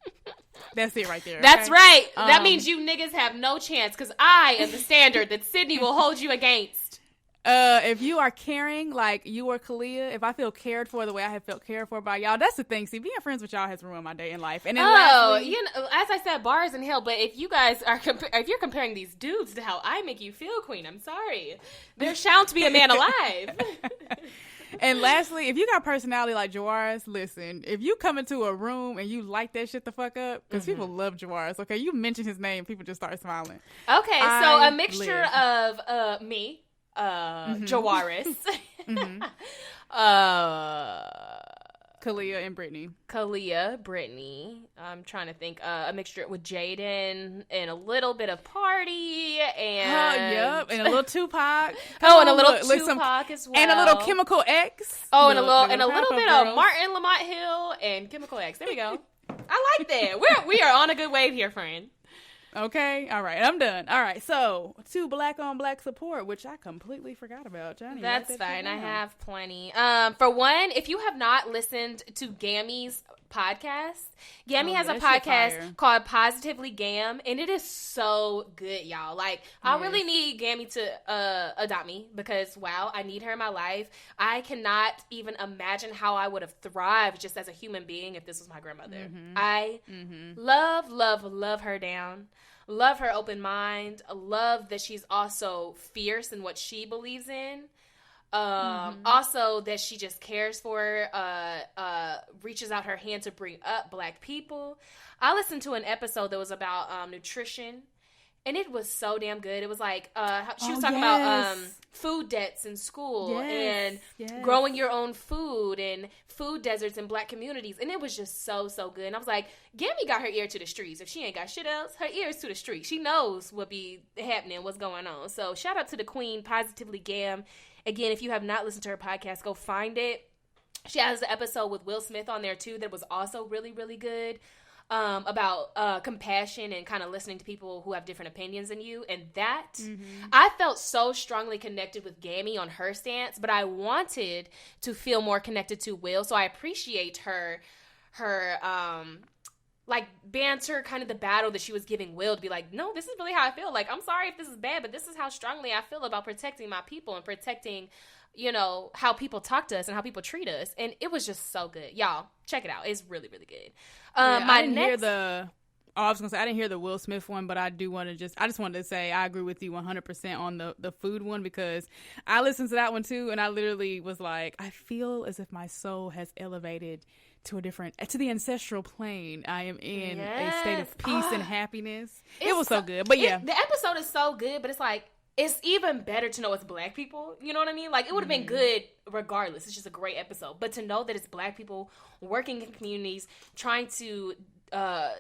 That's it right there. Okay? That's right. That means you niggas have no chance because I am the standard that Sydney will hold you against. If you are caring like you or Kalia, if I feel cared for the way I have felt cared for by y'all, that's the thing. See, being friends with y'all has ruined my day in life. And then lastly, you know, as I said, bars and hell. But if you guys are, if you're comparing these dudes to how I make you feel, Queen, I'm sorry. There shall to be a man alive. And lastly, if you got personality like Jawar's, listen, if you come into a room and you light that shit the fuck up, because people love Jawar's, okay? You mention his name, people just start smiling. Okay, so a mixture of me, Jawaris, Kalia and Brittany. Brittany. I'm trying to think. A mixture with Jaden and a little bit of Party and and a little Tupac. And a little Tupac as well, and a little Chemical X. And a little bit of Martin Lamont Hill and Chemical X. There we go. I like that. We are on a good wave here, friend. Okay, all right, I'm done. All right, so 2 black on black support, which I completely forgot about. Johnny, that's fine. I have plenty. For one, if you have not listened to Gammy's podcast, Gammy has a podcast called Positively Gam, and it is so good, y'all. Like, I really need Gammy to adopt me because, wow, I need her in my life. I cannot even imagine how I would have thrived just as a human being if this was my grandmother. I love her down. Love her open mind. Love that she's also fierce in what she believes in. Also that she just cares for, reaches out her hand to bring up black people. I listened to an episode that was about nutrition, and it was so damn good. It was like she was talking about food debts in school and growing your own food and food deserts in black communities, and it was just so good. And I was like, Gammy got her ear to the streets. If she ain't got shit else, her ear is to the streets. She knows what be happening, what's going on. So shout out to the queen, Positively Gam. Again, if you have not listened to her podcast, go find it. She has an episode with Will Smith on there too that was also really good. About compassion and kind of listening to people who have different opinions than you. And that, I felt so strongly connected with Gammy on her stance, but I wanted to feel more connected to Will. So I appreciate her like banter, kind of the battle that she was giving Will to be like, no, this is really how I feel. Like, I'm sorry if this is bad, but this is how strongly I feel about protecting my people and protecting, you know, how people talk to us and how people treat us. And it was just so good. Y'all, check it out. It's really good. I didn't hear the Will Smith one, but I just wanted to say I agree with you 100% on the food one, because I listened to that one too, and I literally was like, I feel as if my soul has elevated to the ancestral plane. I am in a state of peace and happiness. It was so good. But the episode is so good, but it's like, it's even better to know it's black people. You know what I mean? Like, it would have been good regardless. It's just a great episode. But to know that it's black people working in communities, trying to go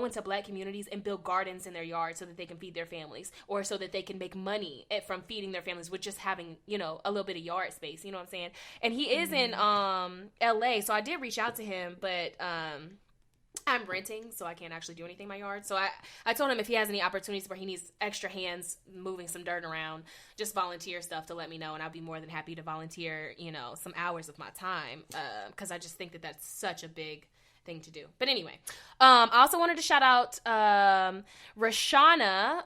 into black communities and build gardens in their yards so that they can feed their families, or so that they can make money from feeding their families with just having, you know, a little bit of yard space. You know what I'm saying? And he is in LA, so I did reach out to him, but I'm renting, so I can't actually do anything in my yard. So I told him if he has any opportunities where he needs extra hands moving some dirt around, just volunteer stuff, to let me know, and I'll be more than happy to volunteer, you know, some hours of my time, because I just think that that's such a big thing to do. But anyway, I also wanted to shout out Rashana.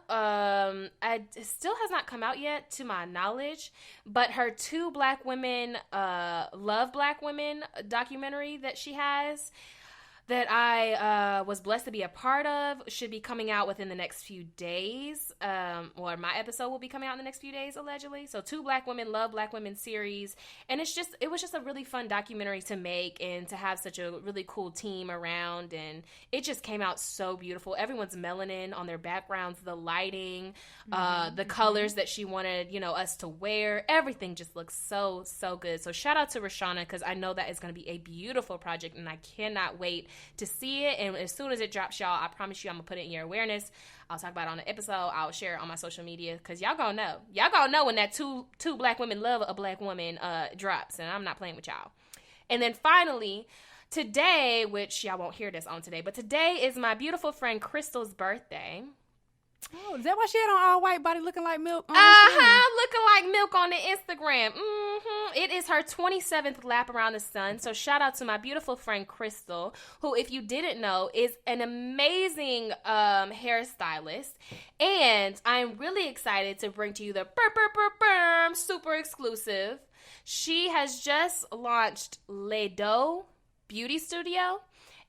It still has not come out yet to my knowledge, but her 2 Black Women Love Black Women documentary that she has, that I was blessed to be a part of, should be coming out within the next few days. Or my episode will be coming out in the next few days, allegedly. So 2 Black Women Love Black Women series. And it was just a really fun documentary to make, and to have such a really cool team around. And it just came out so beautiful. Everyone's melanin on their backgrounds, the lighting, the colors that she wanted, you know, us to wear. Everything just looks so good. So shout out to Rashana, because I know that is going to be a beautiful project, and I cannot wait to see it. And as soon as it drops, y'all, I promise you I'm gonna put it in your awareness. I'll talk about it on the episode. I'll share it on my social media, because y'all gonna know when that two Black Women Love a Black Woman drops, and I'm not playing with y'all. And then finally, today, which y'all won't hear this on today, but today is my beautiful friend Crystal's birthday. Oh, is that why she had on all white body looking like milk on looking like milk on the Instagram. It is her 27th lap around the sun. So shout out to my beautiful friend Crystal, who, if you didn't know, is an amazing hairstylist. And I'm really excited to bring to you the super exclusive. She has just launched Les Dos Beauty Studio.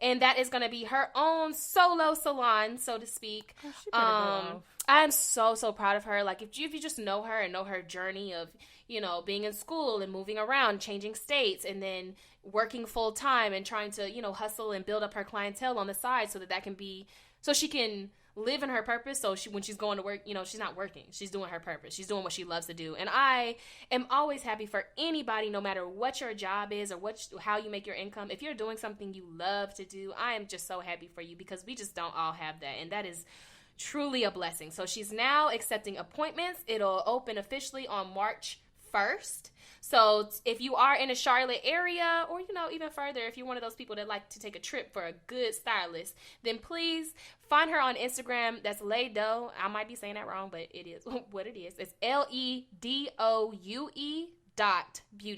And that is going to be her own solo salon, so to speak. Oh, I'm so proud of her. Like, if you just know her and know her journey of, you know, being in school and moving around, changing states, and then working full time and trying to, you know, hustle and build up her clientele on the side so that can be, so she can live in her purpose. So when she's going to work, you know, she's not working. She's doing her purpose. She's doing what she loves to do. And I am always happy for anybody, no matter what your job is or how you make your income. If you're doing something you love to do, I am just so happy for you, because we just don't all have that. And that is truly a blessing. So she's now accepting appointments. It'll open officially on March 1st. So if you are in a Charlotte area, or, you know, even further, if you're one of those people that like to take a trip for a good stylist, then please find her on Instagram. That's Les Dos. I might be saying that wrong, but it is what it is. It's LEDOUE.beauty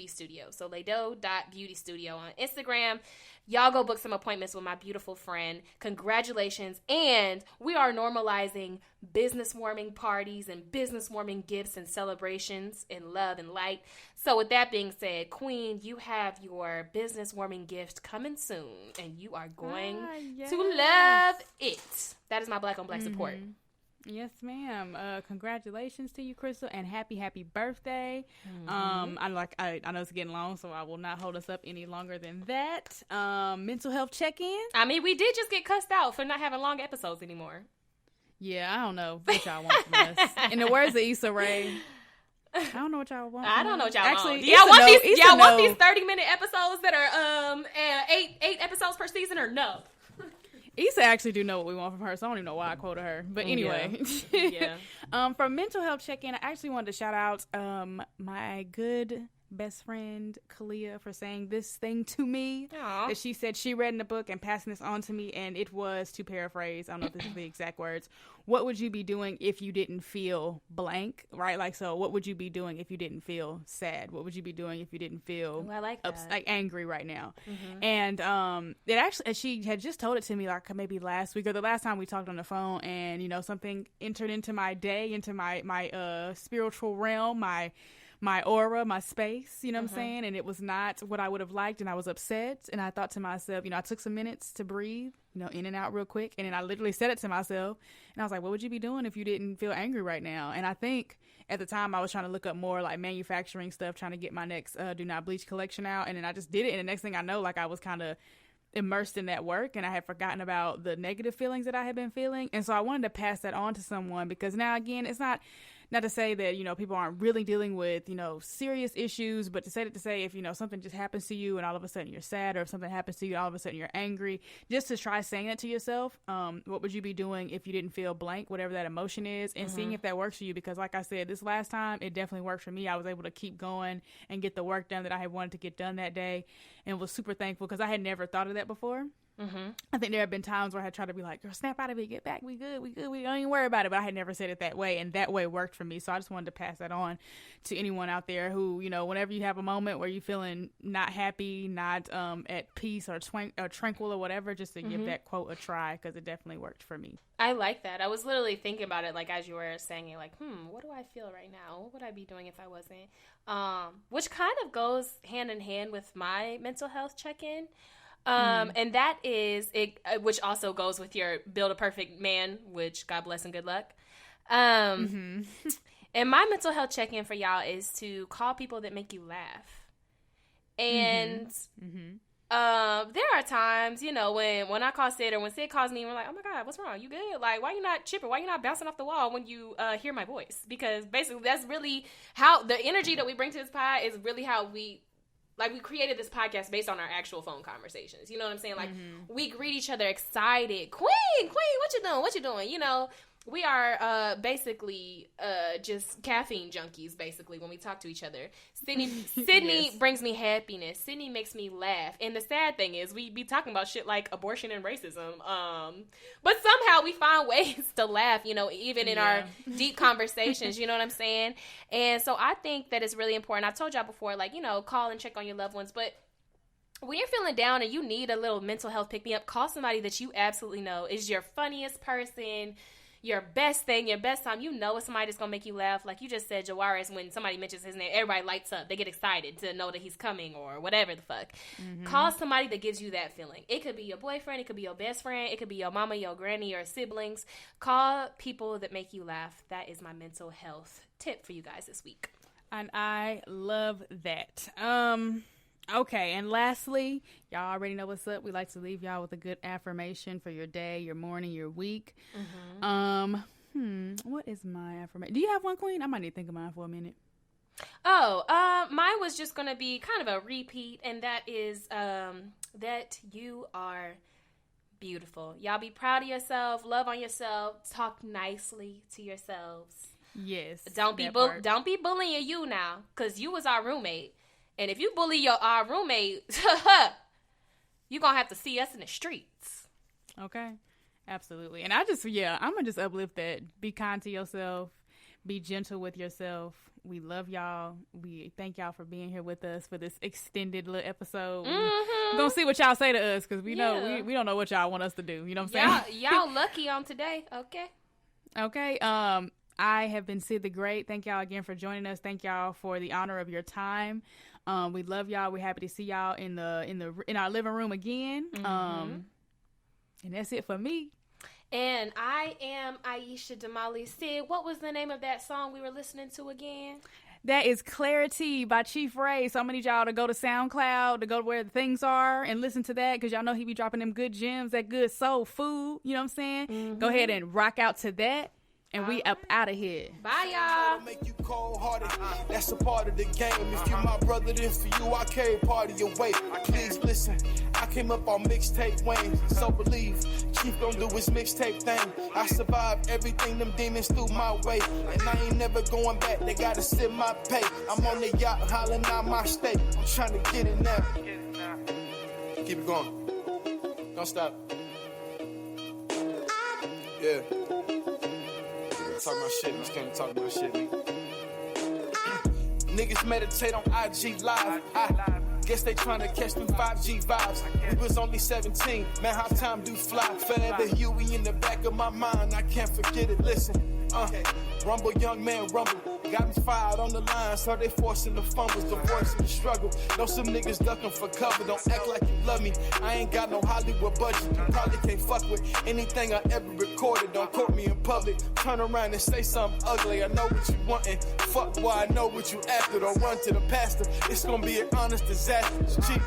studio. So lesdos.beauty studio on Instagram. Y'all go book some appointments with my beautiful friend. Congratulations. And we are normalizing business warming parties and business warming gifts and celebrations in love and light. So with that being said, Queen, you have your business warming gift coming soon, and you are going to love it. That is my Black on Black support. Yes, ma'am. Congratulations to you, Crystal, and happy birthday. I know it's getting long, so I will not hold us up any longer than that. Mental health check-in. I mean, we did just get cussed out for not having long episodes anymore. Yeah, I don't know what y'all want from us. In the words of Issa Rae, I don't know what y'all want. I don't know what y'all Actually, want. Y'all want these 30-minute episodes that are eight episodes per season, or no? Issa actually do know what we want from her, so I don't even know why I quoted her. But anyway. Yeah. For mental health check-in, I actually wanted to shout out my good best friend Kalia for saying this thing to me. Aww. That she said she read in the book and passing this on to me, and it was, to paraphrase, I don't know if this is the exact words, what would you be doing if you didn't feel blank, right? Like, so what would you be doing if you didn't feel sad? What would you be doing if you didn't feel angry right now? And it actually, she had just told it to me like maybe last week or the last time we talked on the phone, and, you know, something entered into my day, into my spiritual realm, my aura, my space, you know what I'm saying? And it was not what I would have liked, and I was upset. And I thought to myself, you know, I took some minutes to breathe, you know, in and out real quick. And then I literally said it to myself. And I was like, what would you be doing if you didn't feel angry right now? And I think at the time I was trying to look up more like manufacturing stuff, trying to get my next Do Not Bleach collection out. And then I just did it. And the next thing I know, like, I was kind of immersed in that work, and I had forgotten about the negative feelings that I had been feeling. And so I wanted to pass that on to someone, because now, again, it's not to say that, you know, people aren't really dealing with, you know, serious issues, but to say if, you know, something just happens to you and all of a sudden you're sad, or if something happens to you and all of a sudden you're angry, just to try saying that to yourself. What would you be doing if you didn't feel blank, whatever that emotion is, and seeing if that works for you? Because like I said, this last time, it definitely worked for me. I was able to keep going and get the work done that I had wanted to get done that day, and was super thankful, because I had never thought of that before. I think there have been times where I had tried to be like, girl, snap out of it, get back, we good, we don't even worry about it, but I had never said it that way, and that way worked for me. So I just wanted to pass that on to anyone out there who, you know, whenever you have a moment where you're feeling not happy, not at peace or tranquil or whatever, just to give that quote a try, because it definitely worked for me. I like that. I was literally thinking about it, like, as you were saying it, like, what do I feel right now? What would I be doing if I wasn't? Which kind of goes hand in hand with my mental health check-in. And that is it, which also goes with your build a perfect man, which God bless and good luck. And my mental health check-in for y'all is to call people that make you laugh. And there are times, you know, when I call Sid, or when Sid calls me, and we're like, oh my God, what's wrong? You good? Like, why you not chipping? Why you not bouncing off the wall when you hear my voice? Because basically that's really how the energy that we bring to this pod is really how we created this podcast based on our actual phone conversations. You know what I'm saying? Like, we greet each other excited. Queen, what you doing? You know? We are basically just caffeine junkies, basically, when we talk to each other. Sydney Yes. brings me happiness. Sydney makes me laugh. And the sad thing is, we be talking about shit like abortion and racism. But somehow we find ways to laugh, you know, even in our deep conversations, you know what I'm saying? And so I think that it's really important. I told y'all before, like, you know, call and check on your loved ones. But when you're feeling down and you need a little mental health pick-me-up, call somebody that you absolutely know is your funniest person, your best thing, your best time. You know it's somebody that's going to make you laugh. Like you just said, Jawaris, when somebody mentions his name, everybody lights up. They get excited to know that he's coming or whatever the fuck. Mm-hmm. Call somebody that gives you that feeling. It could be your boyfriend. It could be your best friend. It could be your mama, your granny, your siblings. Call people that make you laugh. That is my mental health tip for you guys this week. And I love that. Okay, and lastly, y'all already know what's up. We like to leave y'all with a good affirmation for your day, your morning, your week. Mm-hmm. What is my affirmation? Do you have one, Queen? I might need to think of mine for a minute. Mine was just going to be kind of a repeat, and that is that you are beautiful. Y'all be proud of yourself, love on yourself, talk nicely to yourselves. Yes. Don't be bullying you now, because you was our roommate. And if you bully our roommate, you're going to have to see us in the streets. Okay. Absolutely. And I'm going to just uplift that. Be kind to yourself. Be gentle with yourself. We love y'all. We thank y'all for being here with us for this extended little episode. We're going to see what y'all say to us, because we know we don't know what y'all want us to do. You know what I'm saying? Y'all lucky on today. Okay. I have been Sid the Great. Thank y'all again for joining us. Thank y'all for the honor of your time. We love y'all. We're happy to see y'all in our living room again. Mm-hmm. And that's it for me. And I am Aisha Damali. Sid, what was the name of that song we were listening to again? That is Clarity by Chief Ray. So I'm going to need y'all to go to SoundCloud, to go to where the things are and listen to that, because y'all know he be dropping them good gems, that good soul food. You know what I'm saying? Mm-hmm. Go ahead and rock out to that. And we up out of here. Bye, y'all. Make you cold-hearted. That's a part of the game. If you my brother, then for you, I carry part of your weight. Please listen. I came up on mixtape Wayne. So believe. Chief gon' do his mixtape thing. I survived everything them demons threw my way. And I ain't never going back. They gotta sit my pay. I'm on the yacht hollering out my state. I'm trying to get it now. Keep it going. Don't stop. Yeah. Talk my shit, just can't talk my shit, nigga. Niggas meditate on IG Live. I guess they tryna catch them 5G vibes. We was only 17, man, how time do fly. Forever Huey in the back of my mind, I can't forget it, listen. Rumble, young man, rumble. Got me fired on the line, so they forcing the fumbles, the voice of the struggle. Know some niggas ducking for cover, don't act like you love me. I ain't got no Hollywood budget, you probably can't fuck with anything I ever recorded. Don't quote me in public, turn around and say something ugly. I know what you wantin', fuck boy, I know what you after. Don't run to the pastor, it's gonna be an honest disaster. Chief,